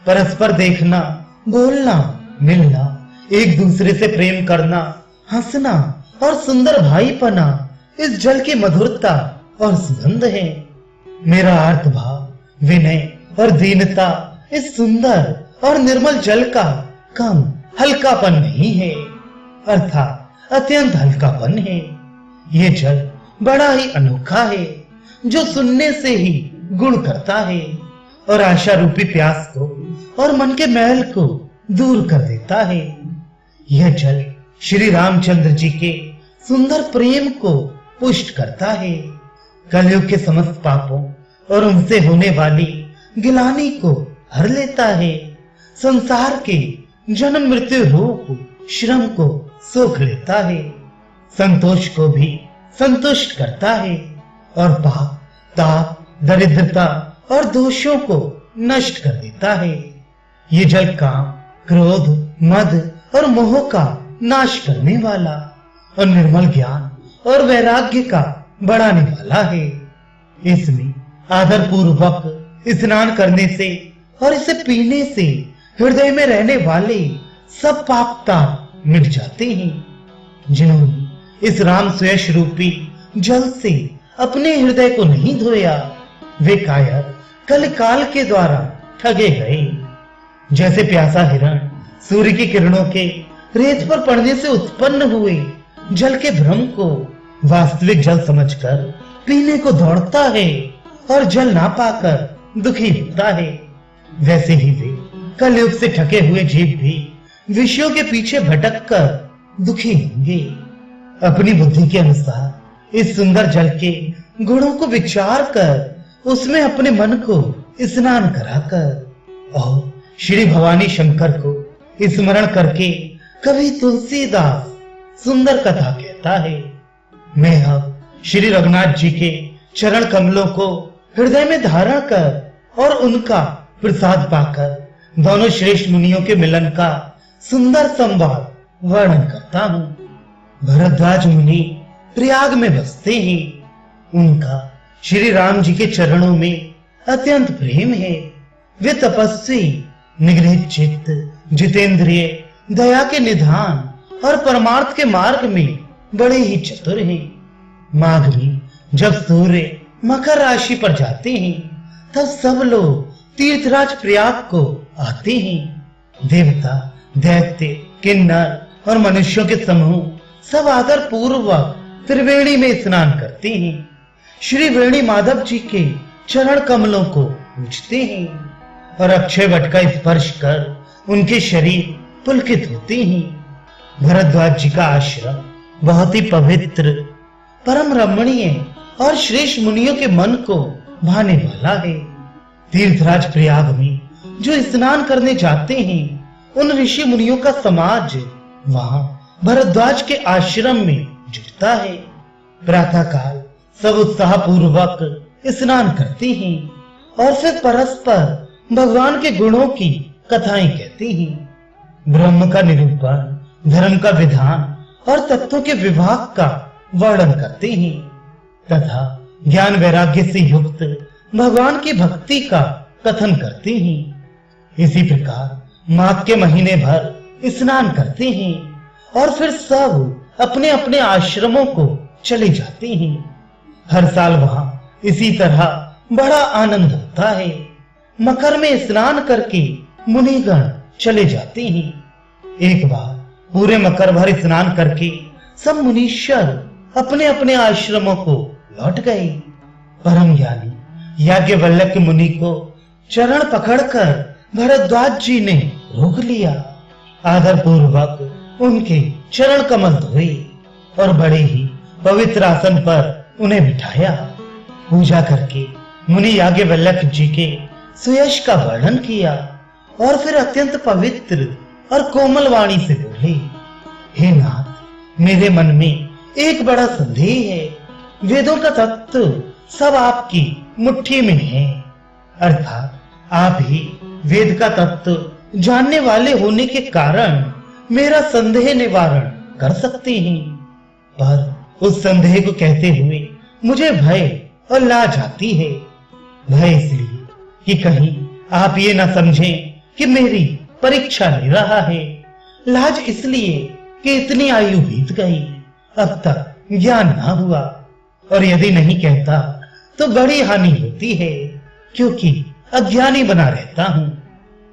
परस्पर देखना, बोलना, मिलना, एक दूसरे से प्रेम करना, हंसना और सुंदर भाईपना इस जल की मधुरता और सुगंध है। मेरा अर्थ भाव, विनय और दीनता इस सुंदर और निर्मल जल का कम हल्कापन नहीं है, अर्थात अत्यंत हल्कापन है। ये जल बड़ा ही अनोखा है, जो सुनने से ही गुण करता है और आशा रूपी प्यास को और मन के मैल को दूर कर देता है। यह जल श्री रामचंद्र जी के सुंदर प्रेम को पुष्ट करता है, कलयुग के समस्त पापों और उनसे होने वाली गिलानी को हर लेता है, संसार के जन्म मृत्यु रूप श्रम को सोख लेता है, संतोष को भी संतुष्ट करता है और पाप, ताप, दरिद्रता और दोषों को नष्ट कर देता है। ये जल काम, क्रोध, मद और मोह का नाश करने वाला और निर्मल ज्ञान और वैराग्य का बढ़ाने वाला है। इसमें आदर पूर्वक स्नान करने से और इसे पीने से हृदय में रहने वाले सब पाप ताप मिट जाते हैं। जिन्होंने इस राम स्वयं रूपी जल से अपने हृदय को नहीं धोया, वे कायर कल काल के द्वारा ठगे गए। जैसे प्यासा हिरण सूर्य की किरणों के रेत पर पड़ने से उत्पन्न हुए जल के भ्रम को वास्तविक जल समझकर पीने को दौड़ता है और जल ना पाकर दुखी होता है, वैसे ही वे कलयुग से ठगे हुए जीव भी विषयों के पीछे भटक कर दुखी होंगे। अपनी बुद्धि के अनुसार इस सुंदर जल के गुणों को विचार कर उसमें अपने मन को स्नान कराकर और श्री भवानी शंकर को स्मरण करके कवि तुलसीदास सुंदर कथा कहता है। मैं अब श्री रघुनाथ जी के चरण कमलों को हृदय में धारण कर और उनका प्रसाद पाकर दोनों श्रेष्ठ मुनियों के मिलन का सुंदर संवाद वर्णन करता हूँ। भरद्वाज मुनि प्रयाग में बसते हैं। उनका श्री राम जी के चरणों में अत्यंत प्रेम है। वे तपस्वी, निगृहित चित्त, जितेंद्रिय, दया के निधान और परमार्थ के मार्ग में बड़े ही चतुर हैं। माघ में जब सूर्य मकर राशि पर जाते हैं, तब सब लोग तीर्थराज प्रयाग को आते हैं। देवता, दैत्य, किन्नर और मनुष्यों के समूह सब आदर पूर्वक त्रिवेणी में स्नान करते हैं। श्री वेणी माधव जी के चरण कमलों को पूजते हैं और अक्षय वट का स्पर्श कर उनके शरीर पुलकित होते हैं। भरद्वाज जी का आश्रम बहुत ही पवित्र, परम रमणीय और श्रेष्ठ मुनियों के मन को भाने वाला है। तीर्थराज प्रयाग में जो स्नान करने जाते हैं, उन ऋषि मुनियों का समाज वहां भरद्वाज के आश्रम में जुटता है। प्रातः काल सब उत्साह पूर्वक स्नान करते हैं और फिर परस्पर भगवान के गुणों की कथाएं कहते हैं। ब्रह्म का निरूपण, धर्म का विधान और तत्वों के विभाग का वर्णन करते हैं तथा ज्ञान वैराग्य से युक्त भगवान की भक्ति का कथन करते हैं। इसी प्रकार माघ के महीने भर स्नान करते हैं और फिर सब अपने अपने आश्रमों को चले जाते हैं। हर साल वहां इसी तरह बड़ा आनंद होता है। मकर में स्नान करके मुनिगण चले जाते हैं। एक बार पूरे मकर भर स्नान करके सब मुनीश्वर अपने अपने आश्रमों को लौट गए। परम ज्ञानी याज्ञवल्क्य मुनि को चरण पकड़कर भरद्वाज जी ने रोक लिया। आदर पूर्वक उनके चरण कमल धोए और बड़े ही पवित्र आसन पर उन्हें बिठाया। पूजा करके मुनि याज्ञवल्क्य जी के सुयश का वर्णन किया और फिर अत्यंत पवित्र और कोमल वाणी से बोले, हे नाथ, मेरे मन में एक बड़ा संदेह है। वेदों का तत्व सब आपकी मुट्ठी में है, अर्थात आप ही वेद का तत्व जानने वाले होने के कारण मेरा संदेह निवारण कर सकते हैं। पर उस संदेह को कहते हुए मुझे भय और लाज आती है। भय इसलिए कि कहीं आप ये ना समझें कि मेरी परीक्षा ले रहा है। लाज इसलिए कि इतनी आयु बीत गई, अब तक ज्ञान ना हुआ, और यदि नहीं कहता तो बड़ी हानि होती है, क्योंकि अज्ञानी बना रहता हूं।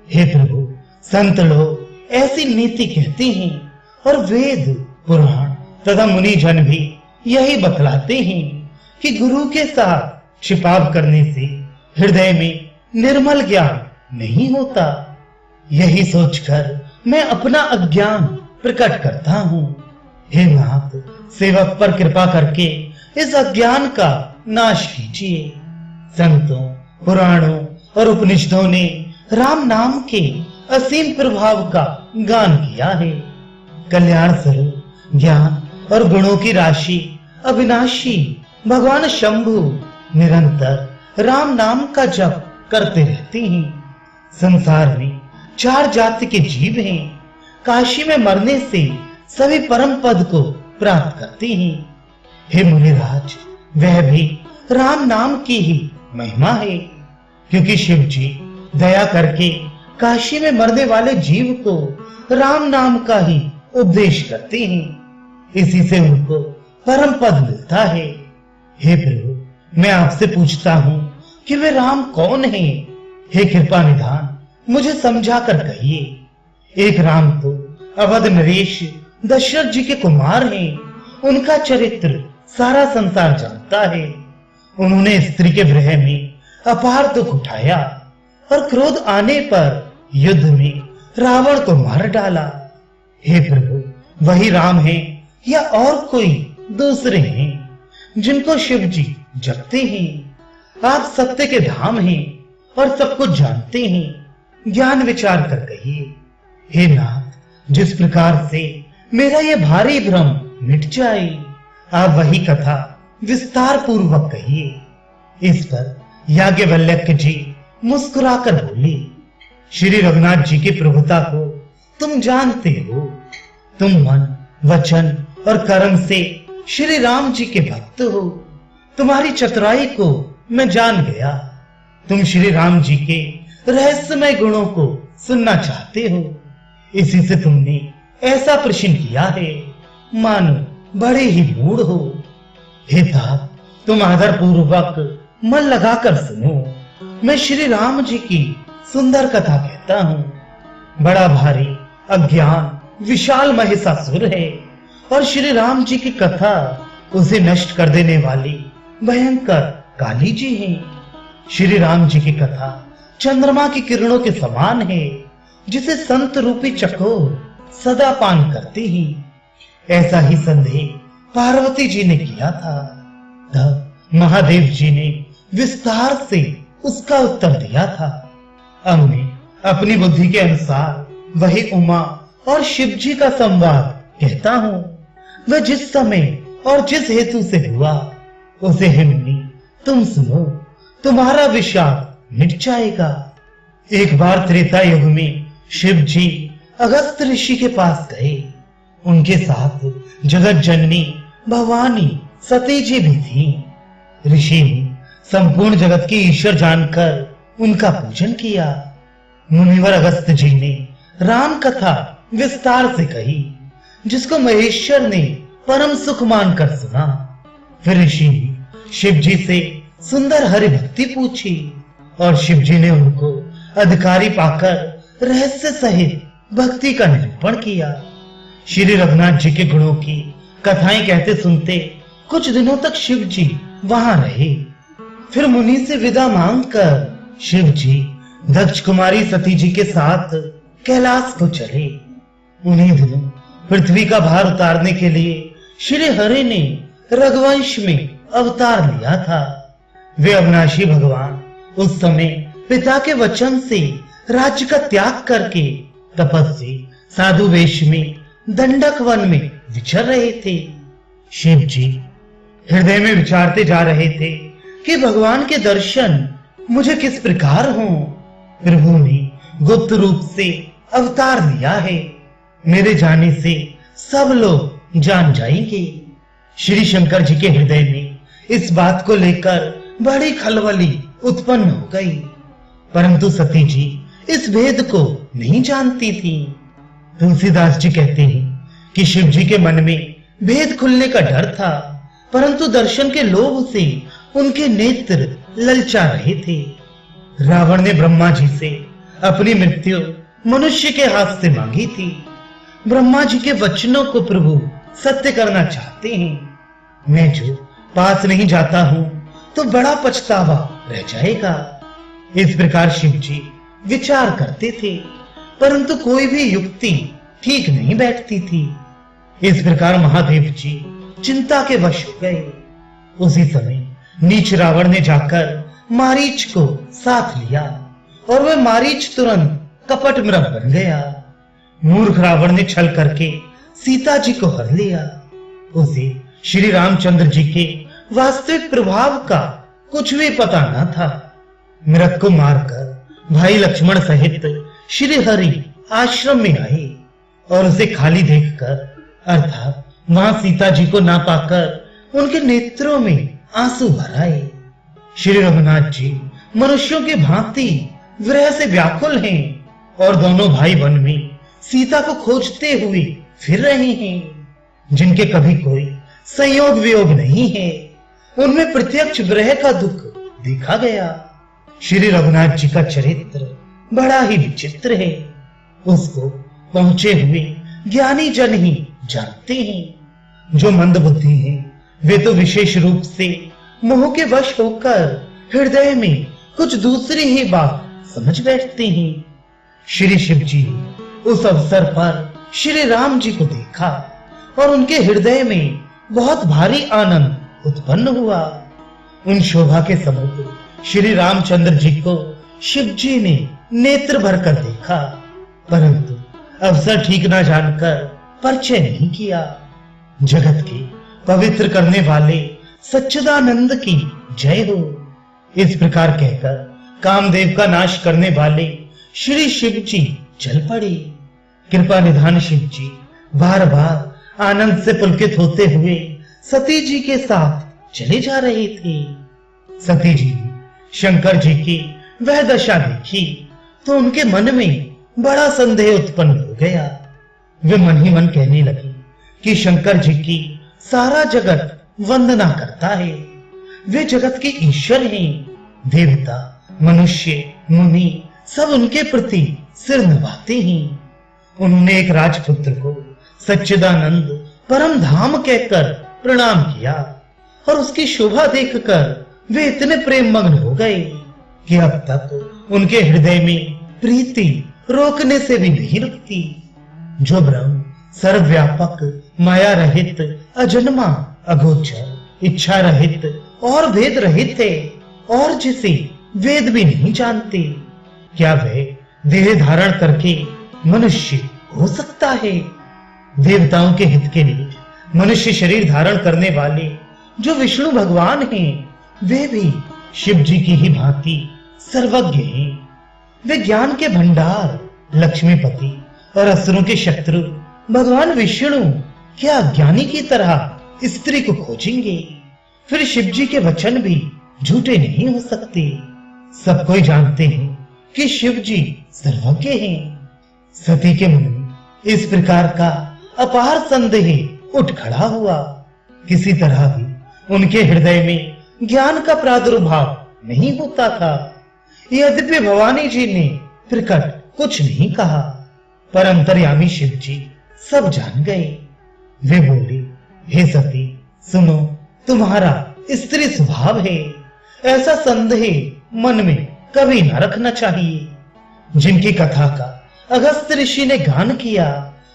हे प्रभु, संत लोग ऐसी नीति कहते हैं और वेद पुराण तथा मुनि जन भी यही बतलाते हैं कि गुरु के साथ छिपाव करने से हृदय में निर्मल ज्ञान नहीं होता। यही सोचकर मैं अपना अज्ञान प्रकट करता हूँ। हे नाथ, सेवक पर कृपा करके इस अज्ञान का नाश कीजिए। संतों, पुराणों और उपनिषदों ने राम नाम के असीम प्रभाव का गान किया है। कल्याण स्वरूप ज्ञान और गुणों की राशि अविनाशी भगवान शंभु निरंतर राम नाम का जप करते रहते हैं। संसार में 4 जाति के जीव हैं। काशी में मरने से सभी परम पद को प्राप्त करते हैं। हे मुनिराज, वह भी राम नाम की ही महिमा है, क्योंकि शिव जी दया करके काशी में मरने वाले जीव को राम नाम का ही उपदेश करते हैं। इसी से उनको परम पद मिलता है। हे प्रभु, मैं आपसे पूछता हूँ कि वे राम कौन हैं? हे कृपा निधान, मुझे समझा कर कहिए। एक राम तो अवध नरेश दशरथ जी के कुमार हैं। उनका चरित्र सारा संसार जानता है। उन्होंने स्त्री के विरह में अपार दुख उठाया और क्रोध आने पर युद्ध में रावण को मार डाला। हे प्रभु, वही राम है या और कोई दूसरे हैं जिनको शिव जी जपते हैं? आप सत्य के धाम हैं और सब कुछ जानते हैं। ज्ञान विचार कर कहिए। हे नाथ, जिस प्रकार से मेरा ये भारी भ्रम मिट जाए, आप वही कथा विस्तार पूर्वक कहिए। इस पर याज्ञवल्क्य जी मुस्कुराकर बोले, श्री रघुनाथ जी की प्रभुता को तुम जानते हो। तुम मन, वचन और कर्म से श्री राम जी के भक्त हो। तुम्हारी चतुराई को मैं जान गया। तुम श्री राम जी के रहस्यमय गुणों को सुनना चाहते हो, इसी से तुमने ऐसा प्रश्न किया है। मानो बड़े ही मूढ़ हो। हे तात, तुम आदर पूर्वक मन लगाकर सुनो। मैं श्री राम जी की सुंदर कथा कहता हूँ। बड़ा भारी अज्ञान विशाल महिषासुर है और श्री राम जी की कथा उसे नष्ट कर देने वाली भयंकर काली जी हैं। श्री राम जी की कथा चंद्रमा की किरणों के समान है, जिसे संत रूपी चकोर सदा पान करती ही। ऐसा ही संदेह पार्वती जी ने किया था। तब महादेव जी ने विस्तार से उसका उत्तर दिया था। अब मैं अपनी बुद्धि के अनुसार वही उमा और शिव जी का संवाद कहता हूँ। वह जिस समय और जिस हेतु से हुआ, उसे हे मुनि तुम सुनो, तुम्हारा विषाद मिट जाएगा। एक बार त्रेता युग में शिव जी अगस्त ऋषि के पास गए। उनके साथ जगत जननी भवानी सती जी भी थी। ऋषि ने संपूर्ण जगत की ईश्वर जानकर उनका पूजन किया। मुनिवर अगस्त जी ने राम कथा विस्तार से कही, जिसको महेश्वर ने परम सुख मानकर सुना। फिर ऋषि ने शिव जी से सुंदर हरि भक्ति पूछी और शिव जी ने उनको अधिकारी पाकर रहस्य सहित भक्ति का निरूपण किया। श्री रघुनाथ जी के गुणों की कथाएं कहते सुनते कुछ दिनों तक शिव जी वहां रहे। फिर मुनि से विदा मांगकर शिव जी दक्ष कुमारी सती जी के साथ कैलाश को चले। उन्हीं दिनों पृथ्वी का भार उतारने के लिए श्री हरि ने रघुवंश में अवतार लिया था। वे अविनाशी भगवान उस समय पिता के वचन से राज्य का त्याग करके तपस्वी साधु वेश में दंडक वन में विचर रहे थे। शिव जी हृदय में विचारते जा रहे थे कि भगवान के दर्शन मुझे किस प्रकार हों। प्रभु ने गुप्त रूप से अवतार लिया है, मेरे जाने से सब लोग जान जाएंगे। श्री शंकर जी के हृदय में इस बात को लेकर बड़ी खलबली उत्पन्न हो गई, परंतु सती जी इस भेद को नहीं जानती थी। तुलसीदास जी कहते हैं कि शिव जी के मन में भेद खुलने का डर था, परंतु दर्शन के लोभ से उनके नेत्र ललचा रहे थे। रावण ने ब्रह्मा जी से अपनी मृत्यु मनुष्य के हाथ से मांगी थी। ब्रह्मा जी के वचनों को प्रभु सत्य करना चाहते हैं। मैं जो पास नहीं जाता हूं तो बड़ा पछतावा रह जाएगा। इस प्रकार शिव जी विचार करते थे, परंतु कोई भी युक्ति ठीक नहीं बैठती थी। इस प्रकार महादेव जी चिंता के वश हो गए। उसी समय नीच रावण ने जाकर मारीच को साथ लिया और वह मारीच तुरंत कपट मृग बन गया। मूर्ख रावण ने छल करके सीता जी को हर लिया। उसे श्री रामचंद्र जी के वास्तविक प्रभाव का कुछ भी पता न था। मृग को मारकर भाई लक्ष्मण सहित श्री हरि आश्रम में आए और उसे खाली देखकर, अर्थात वहां सीता जी को ना पाकर उनके नेत्रों में आंसू भर आए। श्री रघुनाथ जी मनुष्यों की भांति विरह से व्याकुल हैं और दोनों भाई वन में सीता को खोजते हुए फिर रहे हैं, जिनके कभी कोई संयोग वियोग नहीं है। उनमें प्रत्यक्ष विरह का दुख देखा गया। श्री रघुनाथ जी का चरित्र बड़ा ही विचित्र है। उसको पहुंचे हुए ज्ञानी जन ही जानते हैं। जो मंद बुद्धि हैं वे तो विशेष रूप से मोह के वश होकर हृदय में कुछ दूसरी ही बात समझ बैठते हैं। श्री शिव जी उस अवसर पर श्री राम जी को देखा और उनके हृदय में बहुत भारी आनंद उत्पन्न हुआ। उन शोभा के समुद्र श्री रामचंद्र जी को शिव जी ने नेत्र भरकर देखा, परंतु अवसर ठीक ना जानकर परिचय नहीं किया। जगत के पवित्र करने वाले सच्चिदानंद की जय हो। इस प्रकार कहकर कामदेव का नाश करने वाले श्री शिव जी चल पड़े। कृपा निधान शिव जी बार बार आनंद से पुलकित होते हुए सती जी के साथ चले जा रहे थे। सती जी ने शंकर जी की वह दशा देखी तो उनके मन में बड़ा संदेह उत्पन्न हो गया। वे मन ही मन कहने लगी कि शंकर जी की सारा जगत वंदना करता है। वे जगत के ईश्वर हैं। देवता मनुष्य मुनि सब उनके प्रति सिर नवाते हैं। उन्होंने एक राजपुत्र को सच्चिदानंद परम धाम कहकर प्रणाम किया और उसकी शोभा देखकर वे इतने प्रेम मग्न हो गए कि अब तक उनके हृदय में प्रीति रोकने से भी नहीं रुकती। जो ब्रह्म सर्वव्यापक माया रहित अजन्मा अगोचर इच्छा रहित और भेद रहित है और जिसे वेद भी नहीं जानते, क्या वह देह धारण करके मनुष्य हो सकता है? देवताओं के हित के लिए मनुष्य शरीर धारण करने वाले जो विष्णु भगवान हैं, वे भी शिव जी की ही भांति सर्वज्ञ हैं। वे ज्ञान के भंडार लक्ष्मीपति और असुरों के शत्रु भगवान विष्णु क्या अज्ञानी की तरह स्त्री को खोजेंगे? फिर शिव जी के वचन भी झूठे नहीं हो सकते। सब कोई जानते हैं कि शिव जी सर्वज्ञ हैं। सती के मन में इस प्रकार का अपार संदेह उठ खड़ा हुआ। किसी तरह भी उनके हृदय में ज्ञान का प्रादुर्भाव नहीं होता था। यद्यपि भवानी जी ने प्रकट कुछ नहीं कहा, पर अंतर्यामी शिव जी सब जान गए। वे बोले, हे सती सुनो, तुम्हारा स्त्री स्वभाव है, ऐसा संदेह मन में कभी न रखना चाहिए। जिनकी कथा का अगस्त्य ऋषि ने गान किया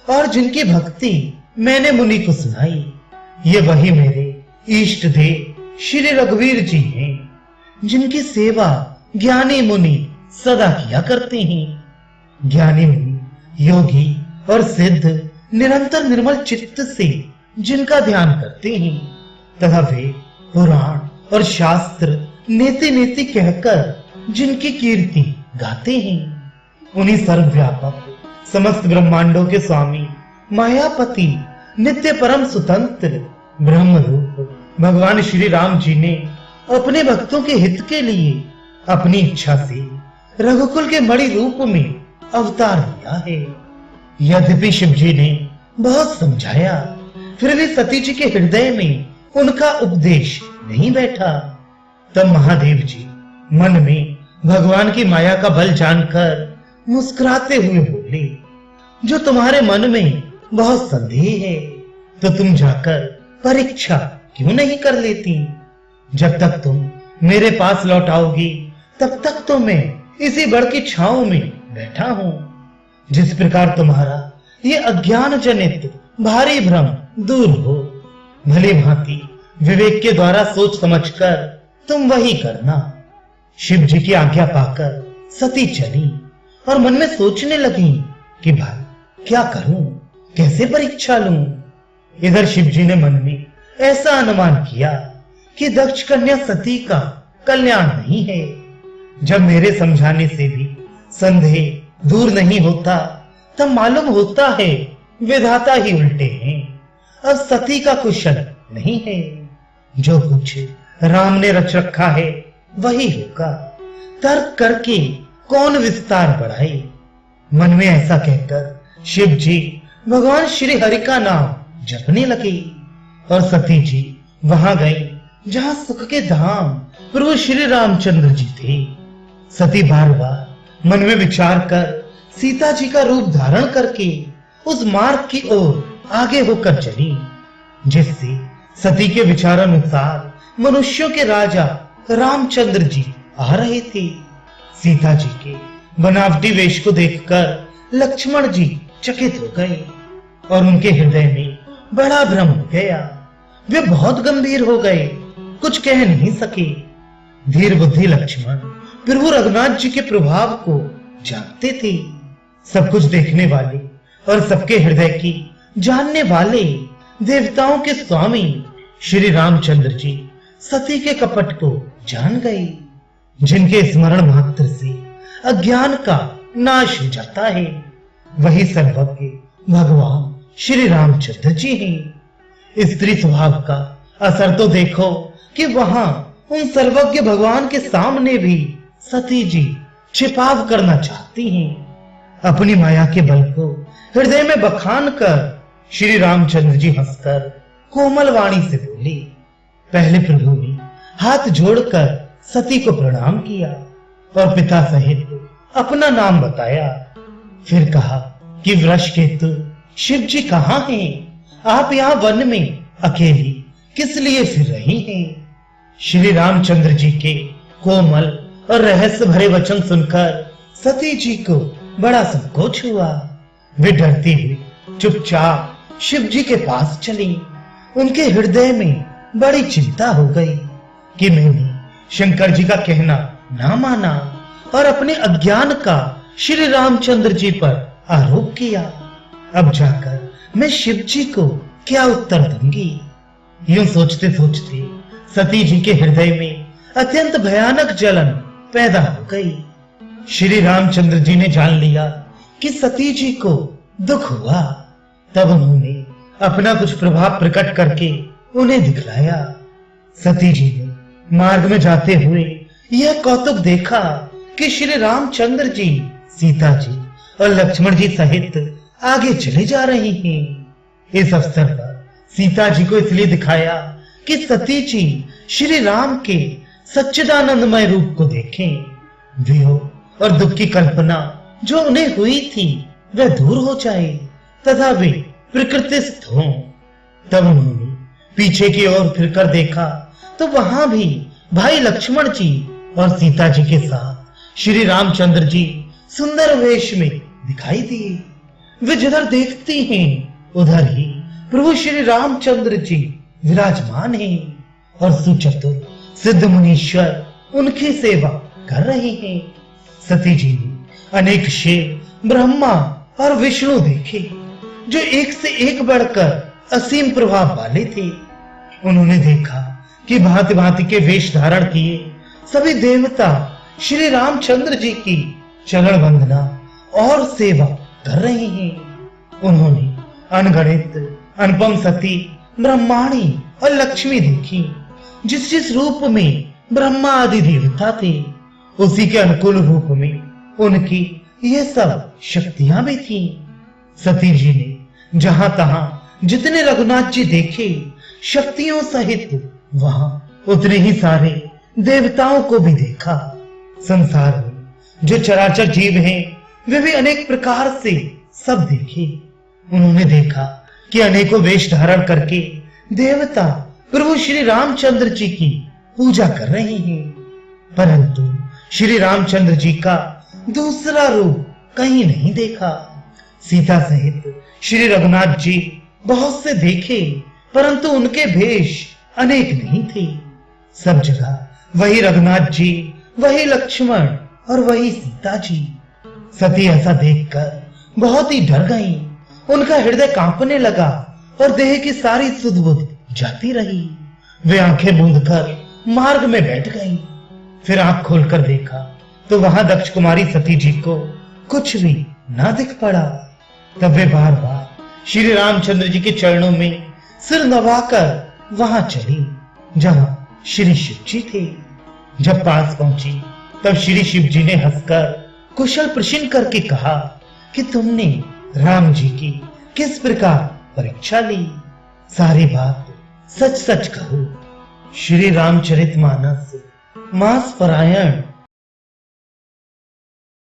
और जिनकी भक्ति मैंने मुनि को सुनाई, ये वही मेरे इष्ट देव श्री रघुवीर जी हैं, जिनकी सेवा ज्ञानी मुनि सदा किया करते हैं। ज्ञानी मुनि, योगी और सिद्ध निरंतर निर्मल चित्त से जिनका ध्यान करते हैं तथा वे पुराण और शास्त्र नेति नेति कहकर जिनकी कीर्ति गाते हैं, उन्हीं सर्वव्यापक समस्त ब्रह्मांडों के स्वामी मायापति नित्य परम स्वतंत्र ब्रह्म रूप भगवान श्री राम जी ने अपने भक्तों के हित के लिए अपनी इच्छा से रघुकुल के मणि रूप में अवतार लिया है। यद्यपि शिव जी ने बहुत समझाया, फिर भी सती जी के हृदय में उनका उपदेश नहीं बैठा। तब महादेव जी मन में भगवान की माया का बल जानकर मुस्कुराते हुए बोले, जो तुम्हारे मन में बहुत संदेह है तो तुम जाकर परीक्षा क्यों नहीं कर लेती? जब तक तुम मेरे पास लौट आओगी तब तक तो मैं इसी बड़ की छांव में बैठा हूं। जिस प्रकार तुम्हारा ये अज्ञान जनित भारी भ्रम दूर हो, भली भांति विवेक के द्वारा सोच समझकर तुम वही करना। शिव जी की आज्ञा पाकर सती चली और मन में सोचने लगी कि भाई क्या करूं, कैसे परीक्षा लूं। इधर शिव जी ने मन में ऐसा अनुमान किया कि दक्ष कन्या सती का कल्याण नहीं है। जब मेरे समझाने से भी संदेह दूर नहीं होता तब मालूम होता है विधाता ही उल्टे हैं, अब सती का कुशल नहीं है। जो कुछ राम ने रच रखा है वही होगा, तर्क करके कौन विस्तार बढ़ाए। मन में ऐसा कहकर शिव जी भगवान श्री हरि का नाम जपने लगे और सती जी वहां गई जहां सुख के धाम प्रभु श्री रामचंद्र जी थे। सती बार बार मन में विचार कर सीता जी का रूप धारण करके उस मार्ग की ओर आगे होकर चली, जिससे सती के विचारानुसार मनुष्यों के राजा रामचंद्र जी आ रहे थे। सीता जी के बनावटी वेश को देखकर लक्ष्मण जी चकित हो गए और उनके हृदय में बड़ा भ्रम हो गया। वे बहुत गंभीर हो गए, कुछ कह नहीं सके। धीर बुद्धि लक्ष्मण प्रभु रघुनाथ जी के प्रभाव को जानते थे। सब कुछ देखने वाले और सबके हृदय की जानने वाले देवताओं के स्वामी श्री रामचंद्र जी सती के कपट को जान गए, जिनके स्मरण मात्र से अज्ञान का नाश हो जाता है। वही सर्वज्ञ भगवान श्री रामचंद्र जी हैं। स्त्री स्वभाव का असर तो देखो कि वहां उन सर्वज्ञ भगवान के सामने भी सती जी छिपाव करना चाहती हैं। अपनी माया के बल को हृदय में बखान कर श्री रामचंद्र जी हंसकर कोमल वाणी से बोले। पहले प्रभु ने हाथ जोड़कर सती को प्रणाम किया और पिता सहित अपना नाम बताया। फिर कहा कि वृषकेतु शिव जी कहाँ हैं? आप यहाँ वन में अकेली किस लिए फिर रही हैं? श्री रामचंद्र जी के कोमल और रहस्य भरे वचन सुनकर सती जी को बड़ा संकोच हुआ। वे डरती हुई चुपचाप शिव जी के पास चली। उनके हृदय में बड़ी चिंता हो गई कि मैंने शंकर जी का कहना ना माना और अपने अज्ञान का श्री रामचंद्र जी पर आरोप किया। अब जाकर मैं शिव जी को क्या उत्तर दूंगी? यूं सोचते सोचते सती जी के हृदय में अत्यंत भयानक जलन पैदा हो गई। श्री रामचंद्र जी ने जान लिया कि सती जी को दुख हुआ। तब उन्होंने अपना कुछ प्रभाव प्रकट करके उन्हें दिखलाया। सती जी ने मार्ग में जाते हुए यह कौतुक देखा कि श्री रामचंद्र जी सीता जी और लक्ष्मण जी सहित आगे चले जा रहे हैं। इस अवसर पर सीता जी को इसलिए दिखाया कि सती जी श्री राम के सच्चिदानंदमय रूप को देखें, वियोग और दुख की कल्पना जो उन्हें हुई थी वह दूर हो जाए तथा वे प्रकृतिस्थ हों। तब उन्होंने पीछे की ओर फिरकर देखा तो वहां भी भाई लक्ष्मण जी और सीता जी के साथ श्री रामचंद्र जी सुंदर वेश में दिखाई दिए। वे जिधर देखती हैं उधर ही प्रभु श्री रामचंद्र जी विराजमान हैं और सुचतुर सिद्ध मुनीश्वर उनकी सेवा कर रहे हैं। सती जी ने अनेक शेर ब्रह्मा और विष्णु देखे जो एक से एक बढ़कर असीम प्रभाव वाले थे। उन्होंने देखा कि भांति भांति के वेश धारण किए सभी देवता श्री रामचंद्र जी की चरण वंदना और सेवा कर रहे हैं। उन्होंने अनगणित अनुपम सती ब्रह्माणी और लक्ष्मी देखी। जिस जिस रूप में ब्रह्मा आदि देवता थे उसी के अनुकूल रूप में उनकी ये सब शक्तियां भी थी। सती जी ने जहां तहां जितने रघुनाथ जी देखे शक्तियों सहित वहां उतने ही सारे देवताओं को भी देखा। संसार में जो चराचर जीव हैं वे भी अनेक प्रकार से सब देखे। उन्होंने देखा कि अनेकों वेश धारण करके देवता प्रभु श्री रामचंद्र जी की पूजा कर रहे हैं, परंतु श्री रामचंद्र जी का दूसरा रूप कहीं नहीं देखा। सीता सहित श्री रघुनाथ जी बहुत से देखे परंतु उनके भेष अनेक नहीं थे। सब जगह वही रघुनाथ जी, वही लक्ष्मण और वही सीता जी। सती ऐसा देखकर बहुत ही डर गई। उनका हृदय कांपने लगा और देह की सारी सुध-बुध जाती रही। वे आंखें मूंद कर मार्ग में बैठ गईं। फिर आंख खोलकर देखा तो वहां दक्ष कुमारी सती जी को कुछ भी ना दिख पड़ा। तब वे बार बार श्री रामचंद्र जी के चरणों में सिर नवाकर वहां चली जहां श्री शिव जी थे। जब पास पहुंची तब श्री शिव जी ने हंसकर कुशल प्रश्न करके कहा कि तुमने राम जी की किस प्रकार परीक्षा ली, सारी बात सच सच कहो। श्री रामचरितमानस मास परायण